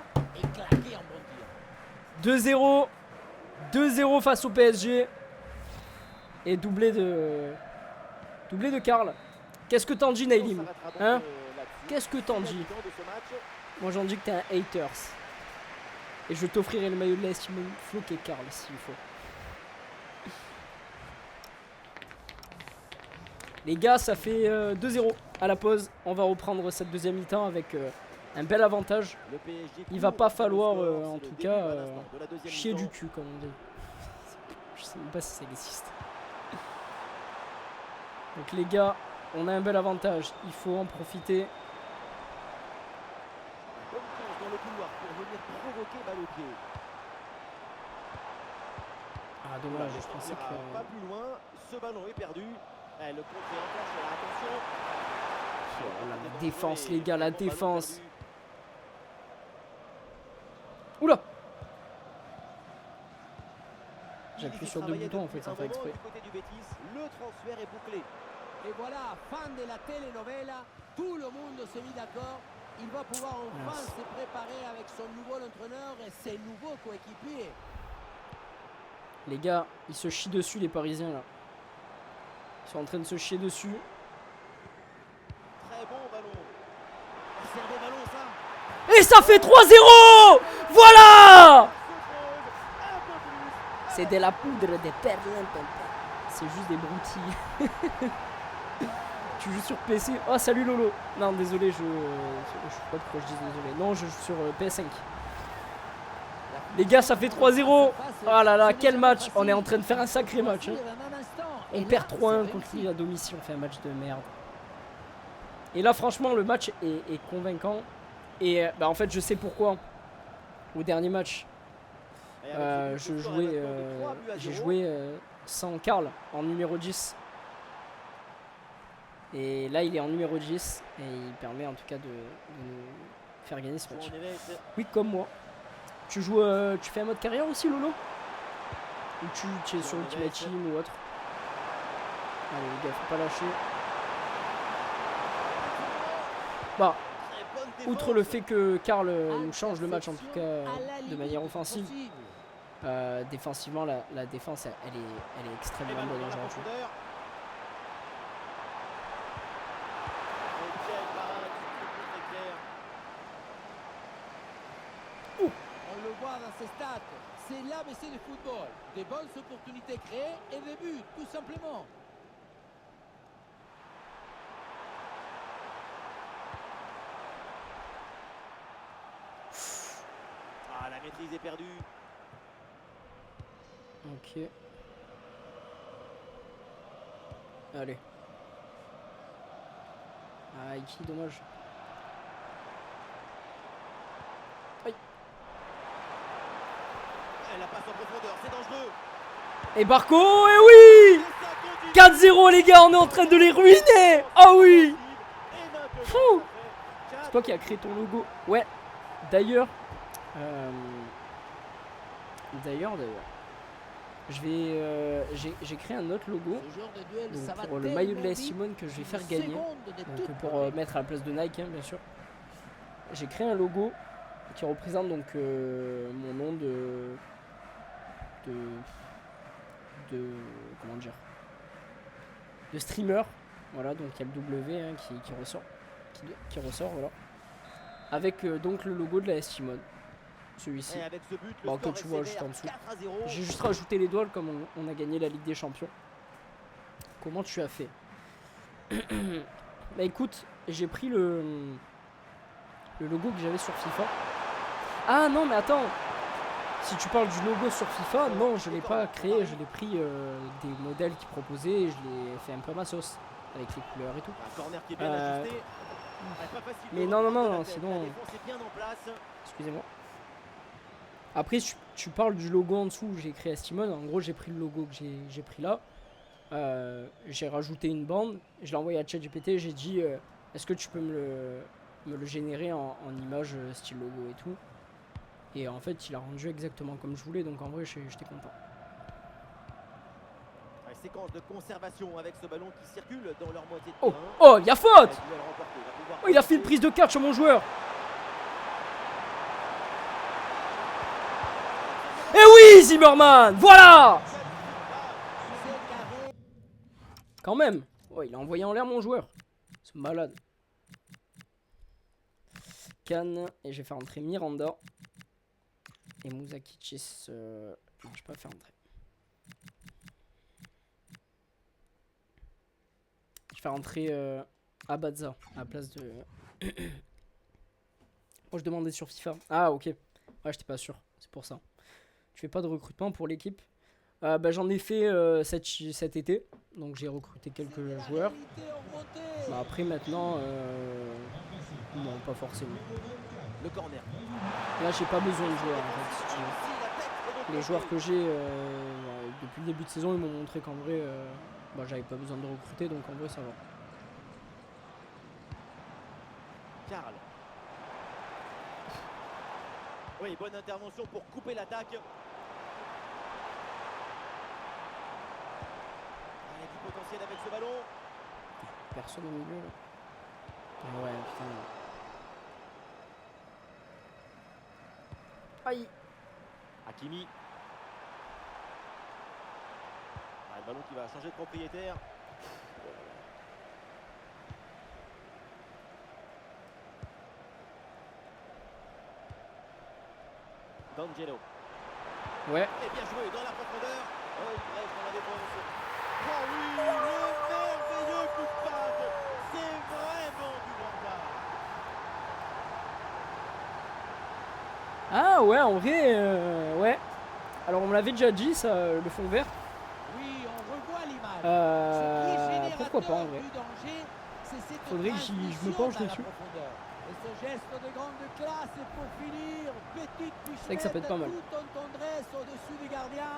2-0. 2-0 face au PSG. Et doublé de Karl. Qu'est-ce que t'en dis, Nailim? Hein? Qu'est-ce que t'en dis? Moi j'en dis que t'es un haters. Et je t'offrirai le maillot de l'Est, il me floquer Karl s'il faut. Les gars, ça fait 2-0 à la pause. On va reprendre cette deuxième mi-temps avec un bel avantage. Il va pas falloir en tout cas chier du cul comme on dit. Je sais même pas si ça existe. Donc les gars, on a un bel avantage. Il faut en profiter. Dans le couloir pour venir provoquer balle au pied. Ah dommage, je pensais que... Pas plus loin, ce ballon est perdu. Le contre est enclenché, attention. La défense les gars, la défense. Oula! J'appuie sur deux boutons en fait, sans faire exprès. Le transfert est bouclé. Et voilà, fan de la telenovela, tout le monde s'est mis d'accord. Il va pouvoir enfin se préparer avec son nouveau entraîneur et ses nouveaux coéquipiers. Les gars, ils se chient dessus les Parisiens là. Ils sont en train de se chier dessus. Très bon ballon. C'est un beau ballon ça. Et ça fait 3-0. Voilà. C'est de la poudre de perles. C'est juste des broutilles. Tu joues sur PC. Oh salut Lolo. Non désolé, je sais pas pourquoi je dis désolé. Non, je joue sur PS5. Les gars, ça fait 3-0. Oh là là, quel match. On est en train de faire un sacré match. Hein. On perd 3-1 contre lui à domicile. On fait un match de merde. Et là franchement le match est convaincant. Et bah, en fait je sais pourquoi. Au dernier match j'ai joué sans Karl en numéro 10. Et là il est en numéro 10. Et il permet en tout cas de nous faire gagner ce match. Oui, comme moi. Tu joues tu fais un mode carrière aussi Lolo? Ou tu es sur Ultimate Team ou autre? Allez les gars, faut pas lâcher. Bah, outre le fait que Karl nous change le match en tout cas de manière offensive, défensivement la défense elle est extrêmement bonne aujourd'hui. On le voit dans ces stats, c'est l'ABC du football. Des bonnes opportunités créées et des buts, tout simplement. la maîtrise est perdue. Ok. Allez. Ah, Iki, dommage. Aïe. Elle la passe en profondeur, c'est dangereux. Et Barco, et oui! 4-0 les gars, on est en train de les ruiner! Ah oui! Fou! C'est toi qui as créé ton logo. Ouais. D'ailleurs. D'ailleurs. Je vais. J'ai créé un autre logo. Donc pour le maillot de la Simone que je vais faire gagner. Donc pour mettre à la place de Nike, hein, bien sûr. J'ai créé un logo qui représente donc mon nom de comment dire, de streamer, voilà, donc il y a le W hein, qui ressort voilà, avec donc le logo de la Simone, celui-ci, bon, que tu vois juste en dessous. J'ai juste rajouté les doigts comme on a gagné la Ligue des Champions. Comment tu as fait? Bah écoute, j'ai pris le logo que j'avais sur FIFA. Ah non mais attends, si tu parles du logo sur FIFA, non, je l'ai pas créé, je l'ai pris des modèles qu'ils proposaient et je l'ai fait un peu à ma sauce, avec les couleurs et tout. Mais non, sinon... Excusez-moi. Après, tu parles du logo en dessous, j'ai créé à Simone, en gros j'ai pris le logo que j'ai pris là, j'ai rajouté une bande, je l'ai envoyé à ChatGPT, j'ai dit est-ce que tu peux me le générer en image style logo et tout. Et en fait, il a rendu exactement comme je voulais, donc en vrai, j'étais content. Séquence de conservation avec ce ballon qui circule dans leur moitié de terrain. Oh, il y a faute! Oh, il a fait une prise de catch sur mon joueur. Eh oui, Zimmerman! Voilà! Quand même. Oh, il a envoyé en l'air mon joueur. C'est malade. Cannes, et je vais faire entrer Miranda. Et Mouzakichis, non, je peux pas faire entrer. Je vais faire entrer Abadza à la place de... Moi je demandais sur FIFA. Ah ok. Ouais, j'étais pas sûr, c'est pour ça. Tu fais pas de recrutement pour l'équipe? Bah, j'en ai fait cet été. Donc j'ai recruté quelques joueurs. Bah, après maintenant... Non, pas forcément. Le corner. Là j'ai pas besoin de joueurs en fait, si tu veux. Les joueurs que j'ai depuis le début de saison, ils m'ont montré qu'en vrai bah, j'avais pas besoin de recruter, donc en vrai ça va. Karl. Oui, bonne intervention pour couper l'attaque. Il y a du potentiel avec ce ballon. Personne au milieu là. Ah ouais, putain. Aïe. Hakimi. Ah, le ballon qui va changer de propriétaire. D'Angelo. Ouais. Et bien joué dans la profondeur. Oh, bref, on a des points. Oh oui, le merveilleux coup de patte. C'est vraiment du grand art. Ah ouais, en vrai, ouais. Alors on me l'avait déjà dit ça, le fond vert. Oui, on revoit l'image. Pourquoi pas en vrai. Faudrait que je me penche dessus. Et ce geste de grande classe pour finir, petite pichette, c'est vrai que ça peut être pas mal. Tout en tendresse au-dessus du gardien.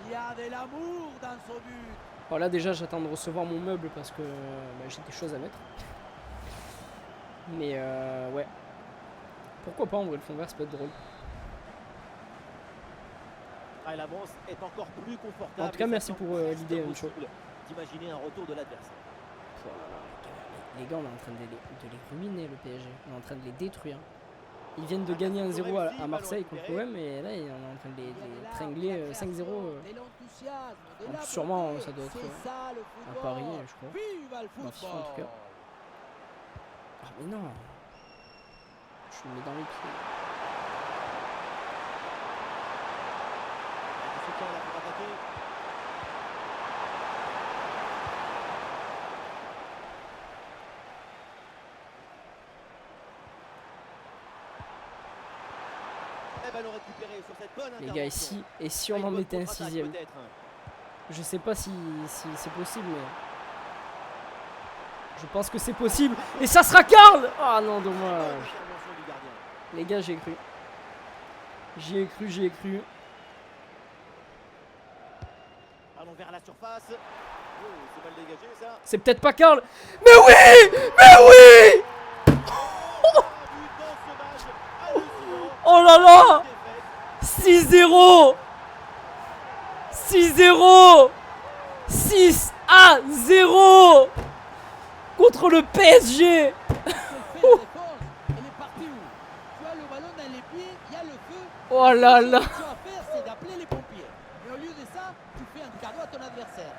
Il y a de l'amour dans ce but. Bon là déjà j'attends de recevoir mon meuble parce que bah, j'ai des choses à mettre. Mais ouais. Pourquoi pas en vrai, le fond vert ça peut être drôle. Ah, l'avance est encore plus confortable. En tout cas merci pour l'idée Ancho. D'imaginer un retour de l'adversaire. Les gars, on est en train de les ruiner, le PSG. On est en train de les détruire. Ils viennent de gagner 1-0 à Marseille contre l'OM, et là, on est en train de les tringler 5-0. En plus, sûrement, ça doit être à Paris, je crois. Dans FIFA, en tout cas. Ah, mais non. Je me mets dans les pieds. ballon récupéré sur cette bonne Les gars, ici, et si on en mettait un 6e? Je sais pas si c'est possible, mais je pense que c'est possible. Et ça sera Karl. Ah non, dommage. Les gars, j'ai cru. J'y ai cru, j'y ai cru. Allons vers la surface. Oh, c'est mal dégagé ça. C'est peut-être pas Karl. Mais oui. Mais oui. Oh là là. 6-0. 6-0. 6-0 contre le PSG. Oh là là. Ce que tu vas faire, c'est d'appeler les pompiers. Mais au lieu de ça, tu fais un cadeau à ton adversaire.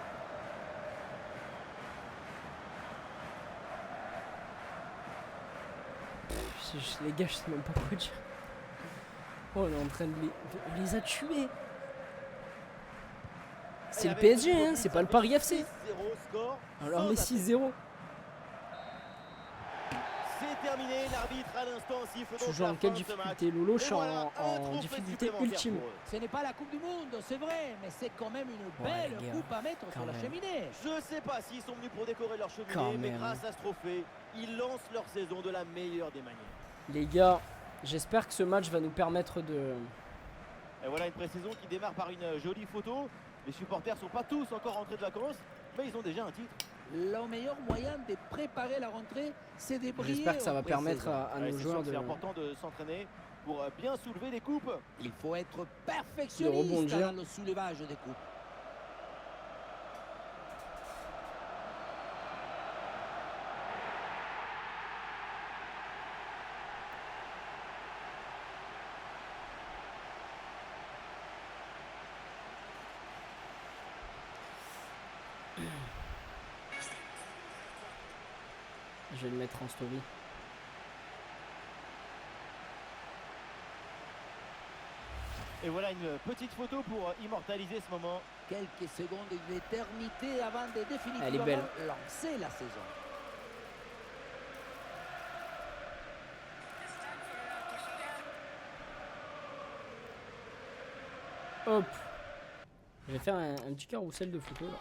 Les gars, je sais même pas quoi dire. Oh, on est en train de les... On les a tués. C'est le PSG, hein, c'est pas le Paris FC. Alors mais 6-0. C'est terminé, l'arbitre à l'instant siffle. Tu joues en quelle difficulté, Lolo? Je suis en difficulté ultime. Ce n'est pas la Coupe du Monde, c'est vrai, mais c'est quand même une belle coupe à mettre sur la cheminée. Je sais pas s'ils sont venus pour décorer leur cheminée, mais grâce à ce trophée, ils lancent leur saison de la meilleure des manières. Les gars, j'espère que ce match va nous permettre de... Et voilà une pré-saison qui démarre par une jolie photo. Les supporters sont pas tous encore rentrés de vacances, mais ils ont déjà un titre. Le meilleur moyen de préparer la rentrée, c'est de briller. J'espère que ça va permettre à nos joueurs de... C'est important de s'entraîner pour bien soulever des coupes. Il faut être perfectionniste dans le soulevage des coupes. Je vais le mettre en story. Et voilà une petite photo pour immortaliser ce moment. Quelques secondes d'éternité avant de définitivement Elle est belle. lancer la saison. Hop. Je vais faire un petit carrousel de photos là.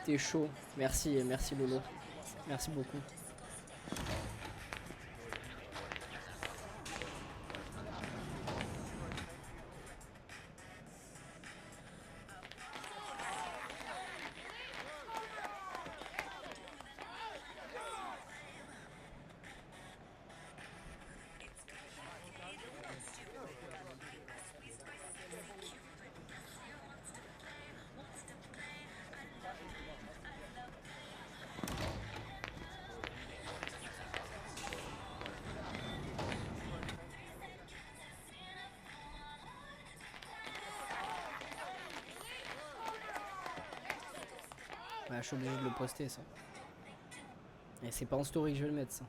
T'es chaud. Merci, merci Lolo. Merci beaucoup. Ouais, je suis obligé de le poster ça. Et c'est pas en story que je vais le mettre ça.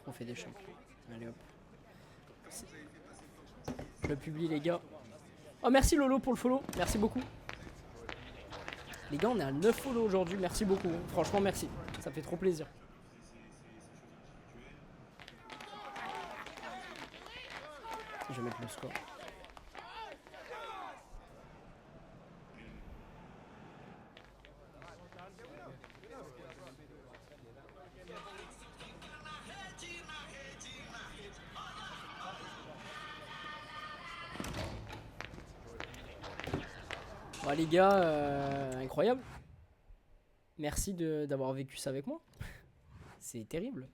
On fait des champions. Allez hop. Je le publie les gars. Oh merci Lolo pour le follow. Merci beaucoup. Les gars on est à 9 follow aujourd'hui. Merci beaucoup. Franchement merci. Ça fait trop plaisir. Je vais mettre le score. Bon, les gars, incroyable. Merci d'avoir vécu ça avec moi. C'est terrible.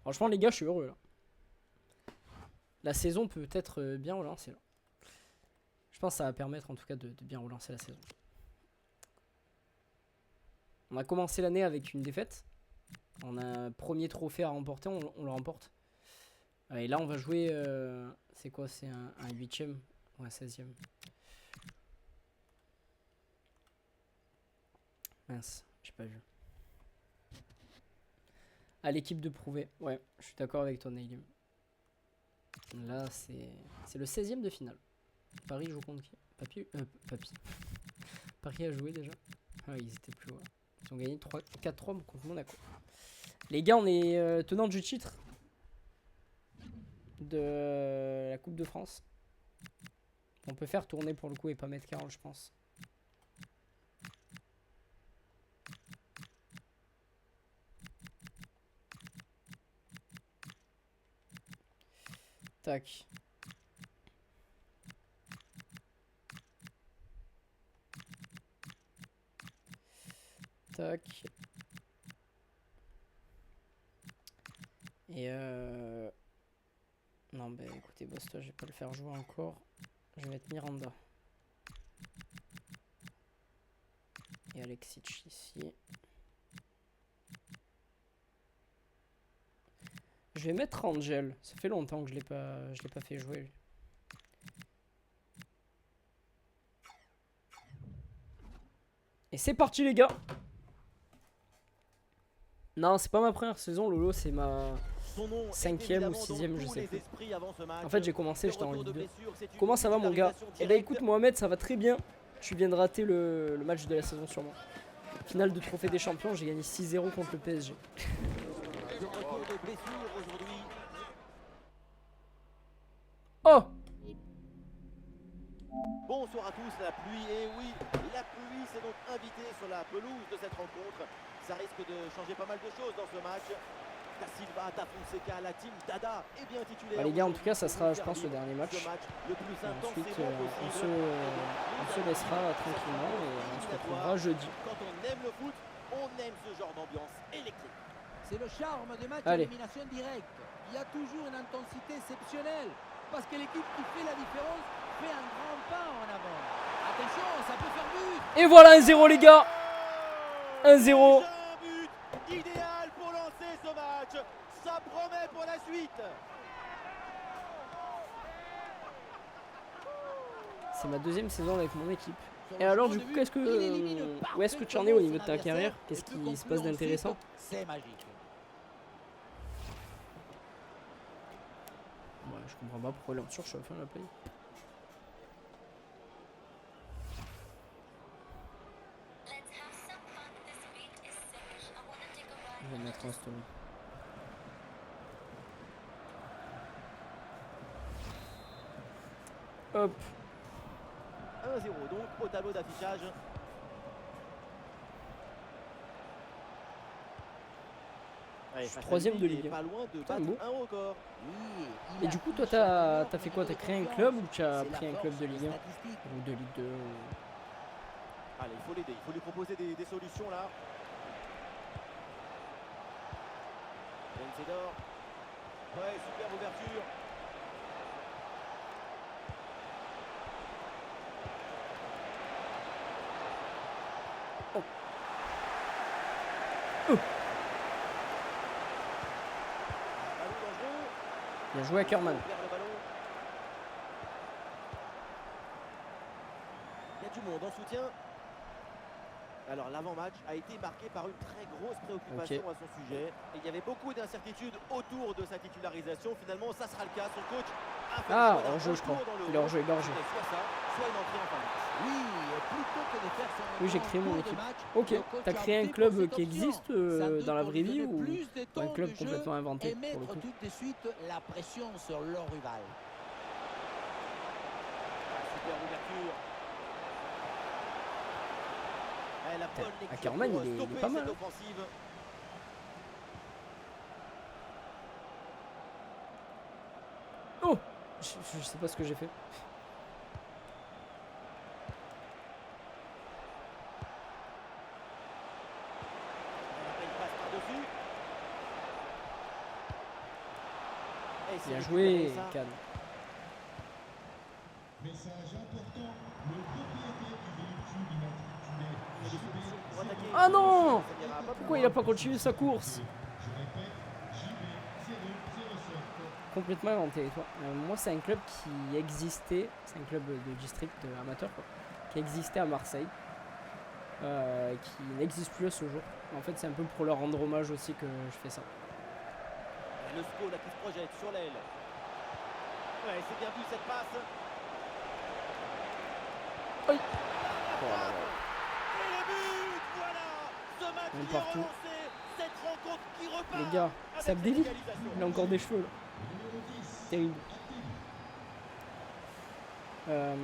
Franchement les gars, je suis heureux là. La saison peut être bien relancée là. pense que ça va permettre en tout cas de bien relancer la saison. On a commencé l'année avec une défaite. On a un premier trophée à remporter, on le remporte. Et là on va jouer, c'est quoi, c'est un 8ème ou un 16ème. Mince, j'ai pas vu. À l'équipe de prouver. Ouais, je suis d'accord avec toi, Nailim. Là, c'est le 16ème de finale. Paris joue contre qui? Papy. Paris a joué déjà. Ah, ils étaient plus loin. Ils ont gagné 4-3 contre Monaco. Les gars, on est tenants du titre de la Coupe de France. On peut faire tourner pour le coup et pas mettre Carole, je pense. Tac. Tac. Et non, bah écoutez, boss, toi, je vais pas le faire jouer encore. Je vais mettre Miranda. Et Alexic ici. Je vais mettre Angel. Ça fait longtemps que je l'ai pas fait jouer. Lui. Et c'est parti les gars. Non, c'est pas ma première saison, Lolo, c'est ma 5ème ou 6ème, je sais plus. En fait, j'ai commencé, j'étais en Ligue 2. Comment ça va mon gars? Eh ben écoute Mohamed, ça va très bien. Tu viens de rater le match de la saison sûrement. Finale de trophée des champions, j'ai gagné 6-0 contre le PSG. Oh! Bonsoir à tous, la pluie, et oui, la pluie s'est donc invitée sur la pelouse de cette rencontre. Ça risque de changer pas mal de choses dans ce match. Da Silva, Da Fonseca, la team Dada est bien titulaire. Bah les gars, en tout cas, ça sera, je pense, le dernier match. Le plus Ensuite, on se laissera tranquillement et on se retrouvera jeudi. Quand on aime le foot, on aime ce genre d'ambiance électrique. C'est le charme des matchs Allez. d'élimination directe. Il y a toujours une intensité exceptionnelle. Parce que l'équipe qui fait la différence fait un grand pas en avant. Attention, ça peut faire but. Et voilà 1-0 les gars. 1-0. Un but idéal pour lancer ce match. Ça promet pour la suite. C'est ma 2e saison avec mon équipe. Et alors du coup, où est-ce que tu en es au niveau de ta carrière? Qu'est-ce qui se passe d'intéressant? C'est magique. Ouais, je comprends pas pourquoi l'heure surchauffe la play. Je vais mettre un story. Hop. 1-0 donc au tableau d'affichage. Je suis 3ème de Ligue 1. Pas loin de Putain, battre beau. un record. Et du coup, toi, t'as fait quoi? T'as créé un club ou tu as pris un club de Ligue 1 ou de Ligue 2 Allez, il faut l'aider, il faut lui proposer des solutions là. Benzedor. Ouais, super ouverture. Oh. Ballon dangereux. Bien joué à Kerman. Il perd le ballon. Il y a du monde en soutien. Alors l'avant-match a été marqué par une très grosse préoccupation à son sujet. Et il y avait beaucoup d'incertitudes autour de sa titularisation. Finalement, ça sera le cas. Son coach a fait Ah, le choix d'un hors-jeu, je crois. retour dans le Il est hors-jeu, il est hors-jeu. Soit ça, soit une entrée en fin de match. Oui, plutôt que de faire son Oui, j'ai créé mon équipe. Ok, t'as créé un club qui existe dans la vraie vie ou un club complètement inventé et pour mettre le coup? tout de suite la pression sur leur rival. Super ouverture. La bonne lecture Ackermann, pour il est stopper pas mal, cette hein. offensive. Oh, je sais pas ce que j'ai fait. Elle passe par-dessus. Et c'est Bien récupéré, joué, ça. Cannes. Ah non! Pourquoi il a pas continué sa course? Complètement inventé. Moi, c'est un club qui existait, c'est un club de district amateur, quoi, qui existait à Marseille, qui n'existe plus à ce jour. En fait, c'est un peu pour leur rendre hommage aussi que je fais ça. Le SCO là qui se projette sur l'aile. Ouais, c'est bien vu cette passe. Oui. Oh là là. Et le but, voilà. Ce match qui est Partout. relancé, cette rencontre qui repart. Les gars, c'est Abdelli. Il a encore des cheveux là. Terrible. Ouais.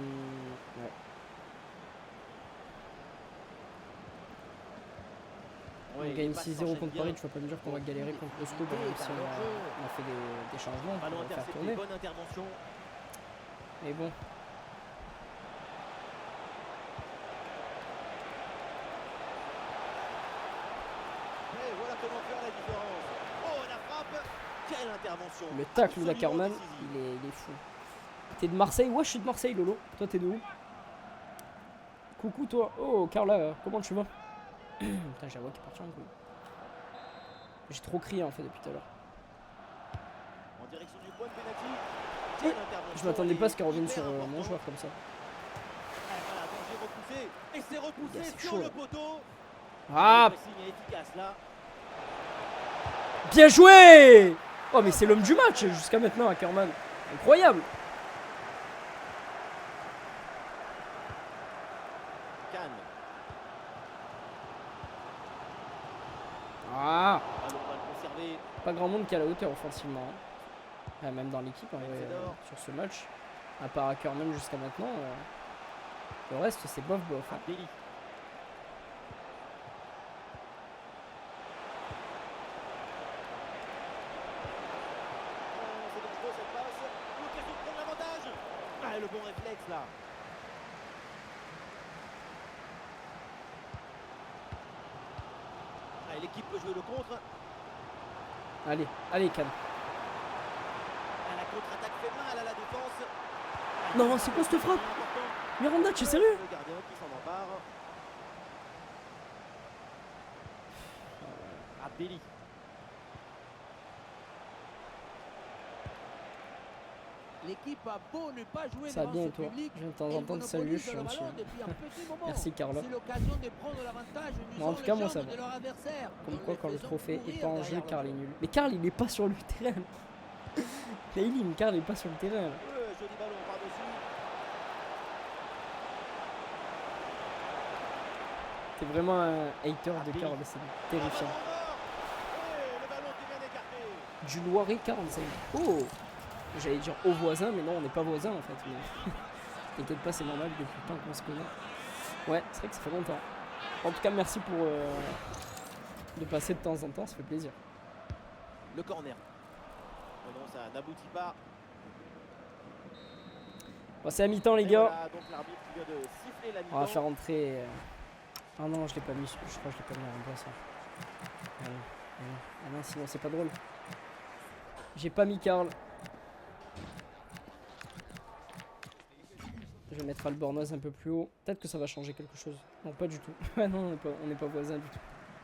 On gagne 6-0 contre Paris, tu vas pas me dire qu'on va galérer contre le SCO, même si on a fait des changements pour le faire tourner. Bonne intervention. Mais bon. Et voilà comment faire la différence. Oh, la frappe. Quelle intervention. Le tacle d'Ackerman, il est fou. T'es de Marseille? Ouais, je suis de Marseille, Lolo. Toi, t'es de où? Coucou, toi. Oh, Carla, comment tu vas? Putain, j'ai la voix qui est partie en couille. J'ai trop crié en fait depuis tout à l'heure. En direction du point de pénalty. Je m'attendais pas à ce qu'elle revienne sur mon joueur comme ça. Voilà, danger repoussé. Et c'est repoussé sur chaud, le là. poteau. Ah, Le pressing est efficace là. bien joué! Oh, mais c'est l'homme du match jusqu'à maintenant, Ackerman. Incroyable! Cannes. Ah! Ballon mal conservé. Pas grand monde qui a la hauteur offensivement. Hein. Même dans l'équipe, en vrai, sur ce match. À part Ackerman jusqu'à maintenant. Le reste, c'est bof bof. Hein. Abdelli. C'est dangereux cette passe. L'occasion de prendre l'avantage. Ah, le bon réflexe là. Ah, l'équipe peut jouer le contre. Allez, allez, Cannes. Ah, la contre-attaque fait mal à la défense. Non, c'est quoi cette frappe? Miranda, tu es sérieux? Le gardien qui s'en empare. Abdelli. L'équipe a beau ne pas jouer Ça va devant bien ce et toi? public, Je viens de temps en elle temps de saluer, monopolise je suis le gentil. ballon depuis un petit moment. Merci, Carla. C'est l'occasion de prendre l'avantage Mais en tout cas, moi, ça va. de leur adversaire. Comme en quoi, les quand le faisant trophée est courir pas en jeu, derrière Karl le est ballon. nul. Mais Karl, il est pas sur le terrain. Naïlim, Karl est pas sur le terrain. Là. Joli ballon par-dessus. T'es vraiment un hater de Karl, c'est terrifiant. Le ballon qui vient d'écarter. Du Loiret 45. Oh! J'allais dire au voisin, mais non, on n'est pas voisins en fait. Mais... T'inquiète pas, c'est normal depuis le temps qu'on se connaît. Ouais, c'est vrai que ça fait longtemps. En tout cas, merci pour de passer de temps en temps, ça fait plaisir. Le corner. Oh non, ça n'aboutit pas. Bon, c'est à mi-temps, les Et gars. voilà, donc l'arbitre qui vient de siffler la mi-temps. On va faire entrer. Ah non, je l'ai pas mis. Je crois que je l'ai pas mis en place. Ah non, sinon c'est pas drôle. J'ai pas mis Karl. Je vais mettre Albornoz un peu plus haut. Peut-être que ça va changer quelque chose. Non, pas du tout. Non, on n'est pas voisins du tout.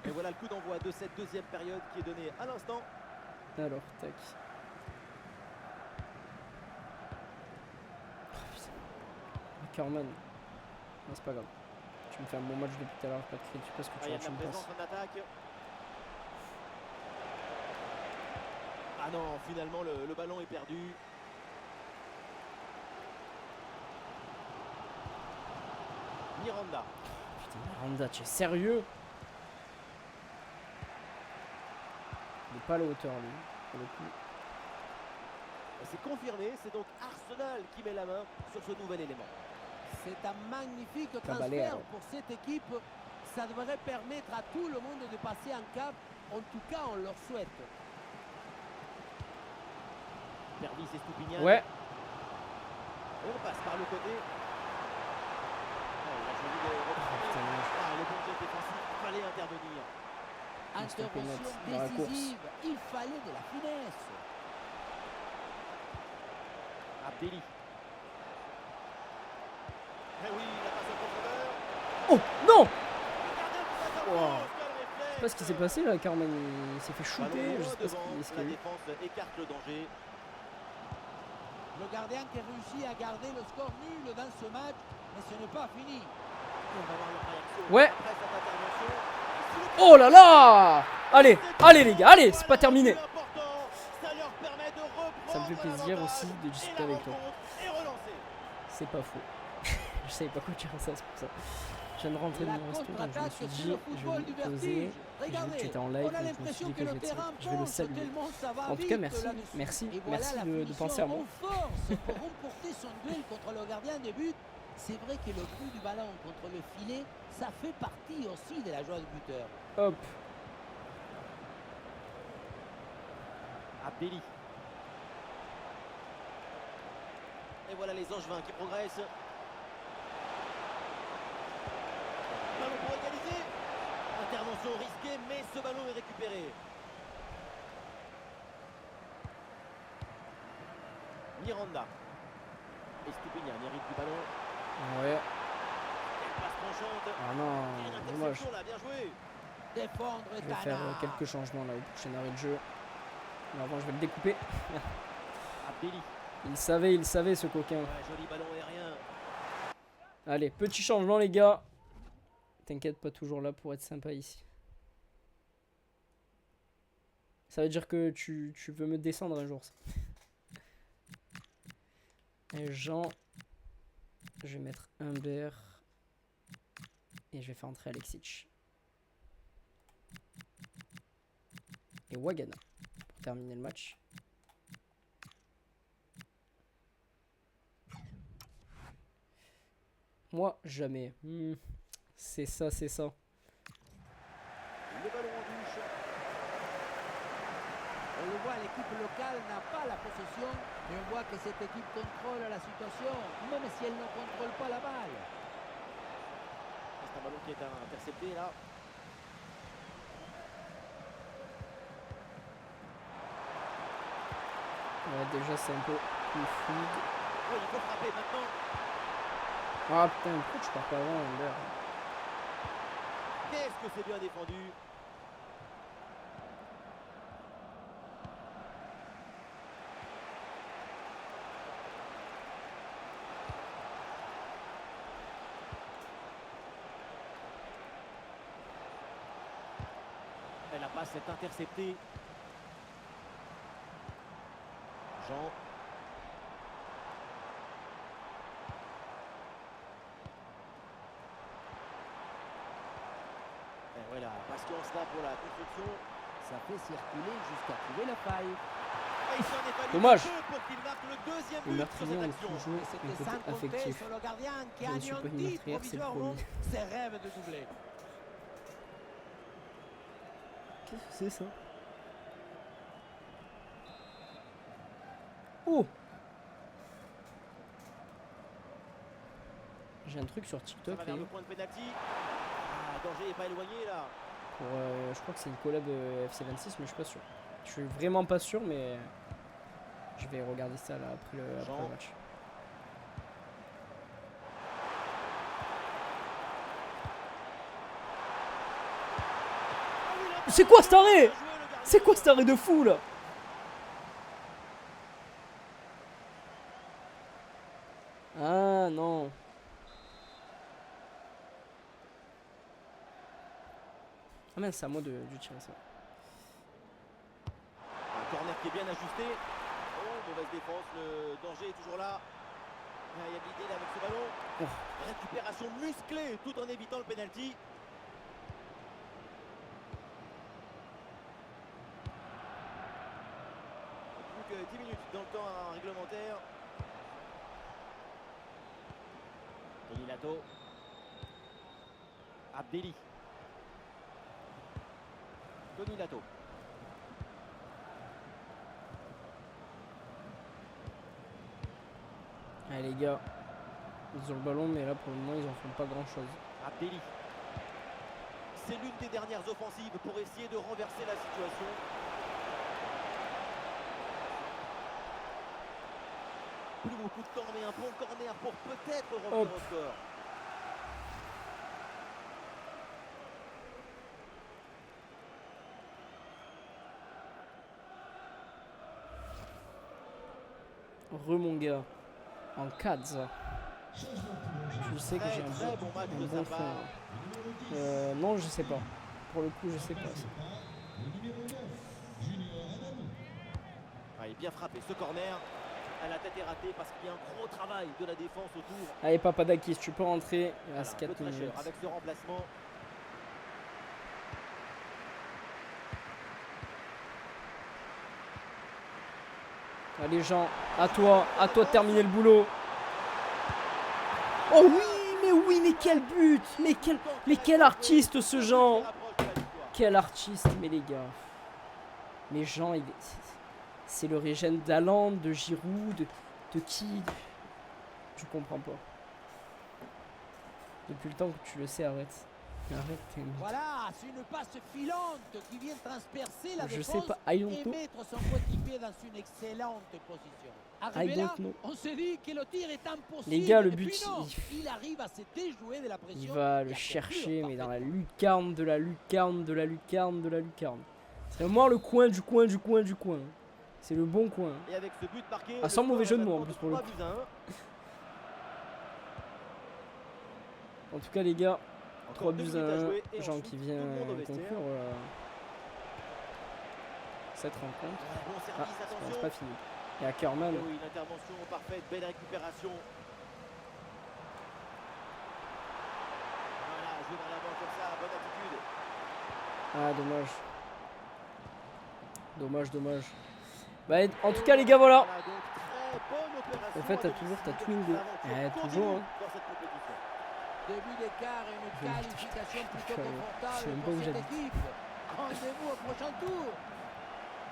Et voilà le coup d'envoi de cette deuxième période qui est donné à l'instant. Alors, tac. Oh, putain. Ackerman. Non, c'est pas grave. Tu me fais un bon match depuis tout à l'heure. Pas de cri. Tu penses que Ah, tu il y a vas de la me présence passes. en attaque. Ah non, finalement le ballon est perdu. Miranda. Putain, Miranda, tu es sérieux? Il est pas à la hauteur, lui, pour le coup. C'est confirmé, c'est donc Arsenal qui met la main sur ce nouvel élément. C'est un magnifique Caballero. transfert pour cette équipe. Ça devrait permettre à tout le monde de passer un cap. En tout cas, on leur souhaite. Pervis et Stupinian. Ouais. Et on passe par le côté. Il a choisi de reprendre. putain, Ah, le bon jet défensif, il fallait intervenir. Intervention dans la course. décisive. Il fallait de la finesse. Abdelli. Oh non. Wow. Je sais pas ce qui s'est passé là, Carmen il s'est fait shooter, je sais pas ce qu'il La a eu. défense écarte le danger. Le gardien qui réussit à garder le score nul dans ce match, mais ce n'est pas fini. On va voir leur réaction Ouais. après cette intervention. Oh là là. Allez, allez les gars, allez, c'est pas terminé. Ça leur permet de reprendre Ça me fait plaisir l'avantage aussi de discuter et la avec toi. rencontre est relancée. C'est pas faux. Je savais pas quoi dire ça, c'est pour ça. Je viens de rentrer dans La mon resto, donc je me contre-attaque suis sur dit, le je football vais du me poser. vertige. J'ai vu que Regardez, tu étais en live, on a donc je me suis l'impression dit que le je terrain vais le penche saluer. tellement ça va En tout vite cas, merci, là-dessus. merci, Et voilà merci la de finition penser à moi. en force pour remporter son duel contre le gardien de but. C'est vrai que le coup du ballon contre le filet, ça fait partie aussi de la joie du buteur. Hop. Abdelli. Et voilà les Angevins qui progressent. Ballon pour égaliser. Intervention risquée, mais ce ballon est récupéré. Miranda. Estupiñán hérite du ballon. Ouais. Et passe tranchante. Ah Et non, une dommage. interception là, bien joué. Défendre Je vais faire Tana. quelques changements là au prochain arrêt de jeu. Mais avant, je vais le découper. Abdelli. Il savait ce coquin. Ouais, joli ballon aérien. Allez, petit changement les gars. T'inquiète, pas toujours là pour être sympa ici. Ça veut dire que tu veux me descendre un jour. Ça. Et Jean, je vais mettre Humbert et je vais faire entrer Alexic. Et Wagana pour terminer le match. Moi, jamais. C'est ça, c'est ça. Le ballon en touche. On le voit, l'équipe locale n'a pas la possession, mais on voit que cette équipe contrôle la situation, même si elle ne contrôle pas la balle. C'est un ballon qui est intercepté là. Ouais, déjà, c'est un peu plus fluide. Oui, il faut frapper maintenant. Ah putain, pourquoi tu pars pas avant, Humbert? Qu'est-ce que c'est bien défendu. Et la passe est interceptée. Jean. Et voilà, patience là pour la construction. Ça fait circuler jusqu'à trouver la faille. Et il s'en est fallu Dommage. peu pour qu'il marque le deuxième Le but sur meurtrier, cette on action. toujours Et un c'était côté sans compter affectif. sur le gardien qui Je ne suis pas une anéantit meurtrière, c'est le provisoirement premier. ses rêves de doubler. Qu'est-ce que c'est ça? Oh! J'ai un truc sur Ça TikTok va là, vers le point de pénalty. Ah, danger n'est pas éloigné là. pour, je crois que c'est une collab FC26 mais je suis pas sûr. Je suis vraiment pas sûr mais je vais regarder ça là après le match. C'est quoi cet arrêt? C'est quoi cet arrêt de fou là? Ah non. Ah mince, c'est à moi de tirer ça. Un corner qui est bien ajusté. Oh, mauvaise défense, le danger est toujours là. Il y a de l'idée là avec ce ballon. Oh. Récupération musclée tout en évitant le penalty. Plus que 10 minutes dans le temps réglementaire. Tonilato. Abdelli. Tonilato. Allez les gars, ils ont le ballon mais là pour le moment ils en font pas grand chose. Abdelli. C'est l'une des dernières offensives pour essayer de renverser la situation. Plus beaucoup de temps mais un bon corner pour peut-être revenir au score. mon gars. En 4. Je sais que j'ai un bon fond. Non, je sais pas. Pour le coup, je sais pas. Ah, il est bien frappé ce corner. La tête est ratée parce qu'il y a un gros travail de la défense autour. Allez, Papadakis, tu peux rentrer. Il reste 4 minutes. Avec ce remplacement. Allez, Jean, à toi de terminer le boulot. Oh oui, mais quel but! Mais quel artiste ce Jean! Quel artiste, mais les gars. Mais Jean, c'est le régène d'Haaland, de Giroud, de qui? Je comprends pas. Depuis le temps que tu le sais, arrête. Voilà, c'est une passe filante qui vient transpercer la défense sais pas, et mettre son coéquipier dans une excellente position. Arrivé là, on se dit que le tir est impossible. Les gars, le but, il arrive à se déjouer de la pression. Il va le chercher, mais dans la lucarne de la lucarne de la lucarne de la lucarne. C'est vraiment le coin du coin du coin du coin. C'est le bon coin. Et avec ce but marqué, sans mauvais jeu de mots en plus pour le coup. En tout cas, les gars. 3 buts à 1, Jean qui vient conclure cette rencontre. C'est pas fini. Et Ackermann. Oui, une intervention parfaite, belle récupération. Voilà, jouer dans l'avant comme ça, bonne attitude. Ah, dommage. Bah, en tout cas, les gars, voilà. En fait, t'as Twingo. Toujours. Hein. Début d'écart et une qualification plutôt confortable pour cette équipe. Rendez-vous au prochain tour.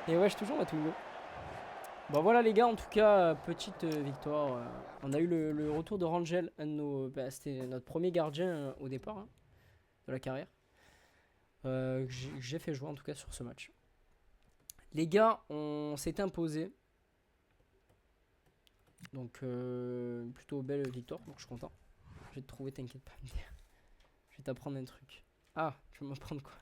Et ouais, je toujours à Twingo. Bon voilà les gars, en tout cas, petite victoire. On a eu le retour de Rangel, c'était notre premier gardien au départ hein, de la carrière. J'ai fait jouer en tout cas sur ce match. Les gars, on s'est imposé. Donc plutôt belle victoire, donc je suis content. Je vais te trouver, t'inquiète pas. Je vais t'apprendre un truc. Ah, tu vas m'apprendre quoi?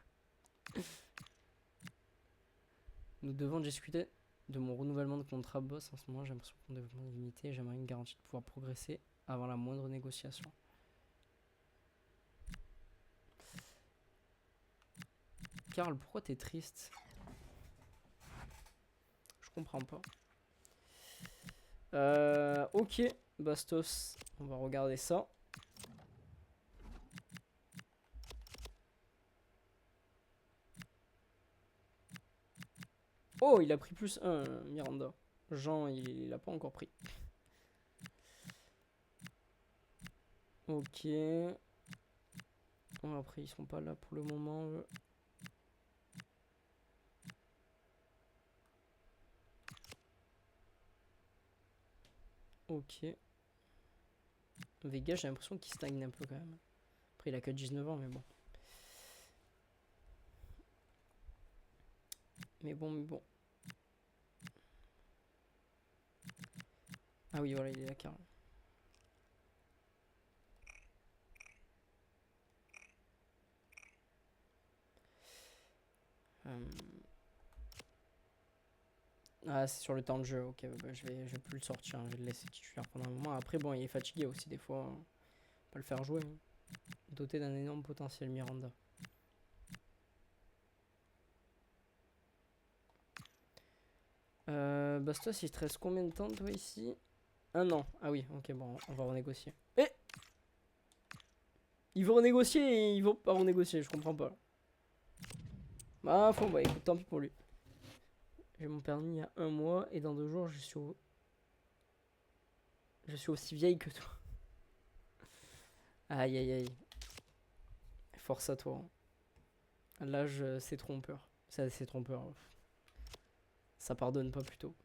Nous devons discuter de mon renouvellement de contrat boss. En ce moment, j'ai l'impression que mon développement est limité. J'aimerais une garantie de pouvoir progresser avant la moindre négociation. Karl, pourquoi t'es triste? Je comprends pas. Ok, Bastos, on va regarder ça. Oh, il a pris plus 1, Miranda. Jean, il a pas encore pris. Ok. Bon, après, ils sont pas là pour le moment. Ok. Vega, j'ai l'impression qu'il stagne un peu quand même. Après, il a que 19 ans, mais bon. Mais bon. Ah oui, voilà, il est là, carrément. Ah, c'est sur le temps de jeu. Ok, bah, je vais plus le sortir. Hein. Je vais le laisser titulaire pendant un moment. Après, bon, il est fatigué aussi, des fois. Hein. Pas le faire jouer. Hein. Doté d'un énorme potentiel, Miranda. Bastos, il te reste combien de temps, toi, ici? 1 an. Ah oui, ok, bon, on va renégocier. Il veut renégocier et il veut pas renégocier, je comprends pas. Ah, bah écoute, tant pis pour lui. J'ai mon permis il y a 1 mois et dans 2 jours, je suis aussi vieille que toi. Aïe. Force à toi. L'âge, c'est trompeur. Ça, c'est trompeur. Ça pardonne pas plutôt.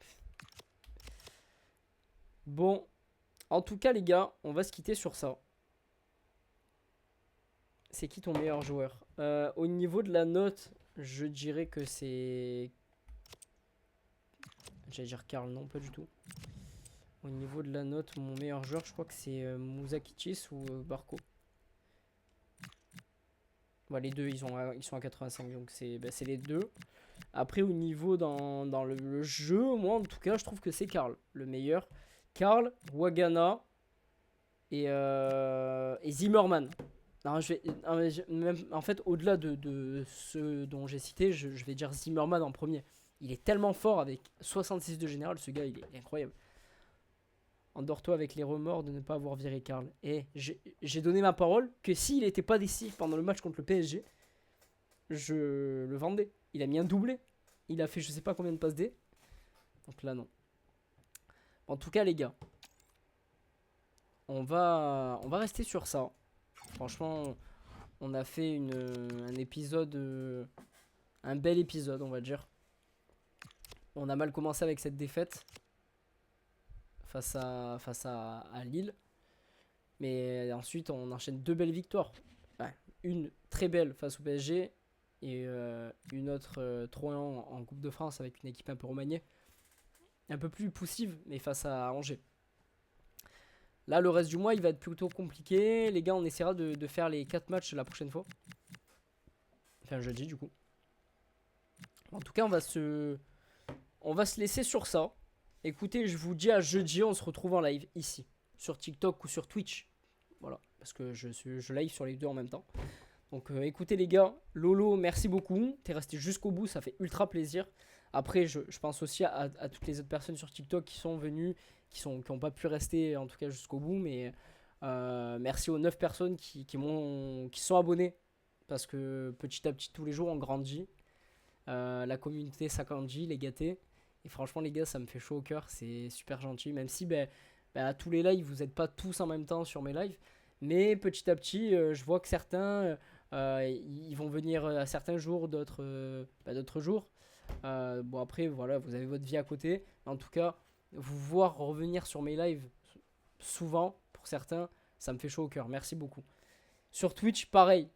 Bon. En tout cas, les gars, on va se quitter sur ça. C'est qui ton meilleur joueur? Au niveau de la note, je dirais que c'est... J'allais dire Karl, non, pas du tout. Au niveau de la note, mon meilleur joueur, je crois que c'est Musakichis ou Barco. Les deux, ils sont à 85, donc c'est les deux. Après, au niveau dans le jeu, moi, en tout cas, je trouve que c'est Karl, le meilleur. Karl, Wagana et Zimmerman. Non, en fait, au-delà de ceux dont j'ai cité, je vais dire Zimmerman en premier. Il est tellement fort avec 66 de général, ce gars, il est incroyable. Endors-toi avec les remords de ne pas avoir viré Karl. Et j'ai donné ma parole que s'il n'était pas décisif pendant le match contre le PSG, je le vendais. Il a mis un doublé. Il a fait je sais pas combien de passes D. Donc là, non. En tout cas, les gars, on va rester sur ça. Franchement, on a fait un épisode, un bel épisode, on va dire. On a mal commencé avec cette défaite face à Lille. Mais ensuite, on enchaîne 2 belles victoires. Ouais, une très belle face au PSG et une autre 3-1 en Coupe de France avec une équipe un peu remaniée. Un peu plus poussive, mais face à Angers. Là, le reste du mois, il va être plutôt compliqué. Les gars, on essaiera de faire les 4 matchs la prochaine fois. Enfin, jeudi, du coup. En tout cas, on va se laisser sur ça. Écoutez, je vous dis à jeudi, on se retrouve en live ici, sur TikTok ou sur Twitch. Voilà, parce que je live sur les deux en même temps. Donc écoutez les gars, Lolo, merci beaucoup. T'es resté jusqu'au bout, ça fait ultra plaisir. Après, je pense aussi à toutes les autres personnes sur TikTok qui sont venues, qui n'ont pas pu rester en tout cas jusqu'au bout. Mais merci aux 9 personnes qui sont abonnées. Parce que petit à petit, tous les jours, on grandit. La communauté s'agrandit, les gâtés. Et franchement les gars, ça me fait chaud au cœur, c'est super gentil. Même si à tous les lives, vous n'êtes pas tous en même temps sur mes lives. Mais petit à petit, je vois que certains, ils vont venir à certains jours, d'autres jours. Bon après, voilà, vous avez votre vie à côté. En tout cas, vous voir revenir sur mes lives souvent, pour certains, ça me fait chaud au cœur. Merci beaucoup. Sur Twitch, pareil,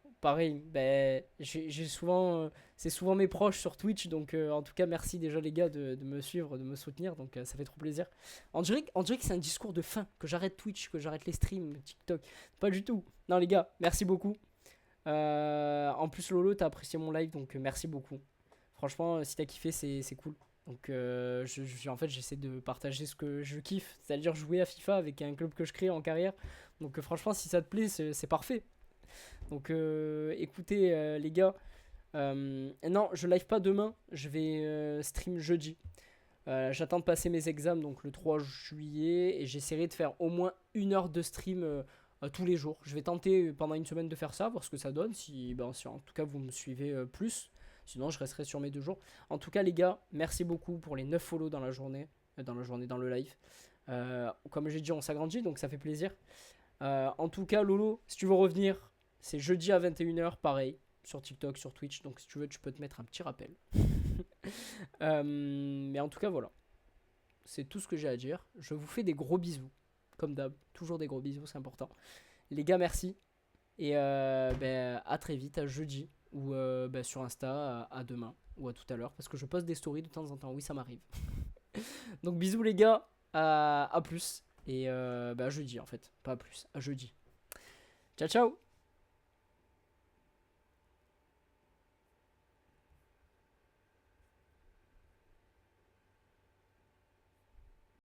j'ai souvent c'est souvent mes proches sur Twitch, donc en tout cas merci déjà les gars de me suivre, de me soutenir, donc ça fait trop plaisir. On dirait que c'est un discours de fin, que j'arrête Twitch, que j'arrête les streams, TikTok, pas du tout. Non les gars, merci beaucoup. En plus Lolo, t'as apprécié mon live, donc merci beaucoup. Franchement, si t'as kiffé, c'est cool. Donc en fait j'essaie de partager ce que je kiffe, c'est-à-dire jouer à FIFA avec un club que je crée en carrière. Donc franchement si ça te plaît, c'est parfait. Donc écoutez les gars, non je live pas demain, je vais stream jeudi. J'attends de passer mes examens donc le 3 juillet et j'essaierai de faire au moins 1 heure de stream tous les jours. Je vais tenter pendant une semaine de faire ça, voir ce que ça donne, si en tout cas vous me suivez plus. Sinon je resterai sur mes 2 jours. En tout cas les gars, merci beaucoup pour les 9 follow dans la journée, dans le live. Comme j'ai dit, on s'agrandit donc ça fait plaisir. En tout cas Lolo, si tu veux revenir, c'est jeudi à 21h, pareil, sur TikTok, sur Twitch. Donc si tu veux, tu peux te mettre un petit rappel. Mais en tout cas, voilà. C'est tout ce que j'ai à dire. Je vous fais des gros bisous. Comme d'hab, toujours des gros bisous, c'est important. Les gars, merci. Et à très vite, à jeudi. Ou sur Insta, à demain. Ou à tout à l'heure. Parce que je poste des stories de temps en temps. Oui, ça m'arrive. Donc bisous les gars. À plus. Et à jeudi en fait. Pas à plus. À jeudi. Ciao, ciao.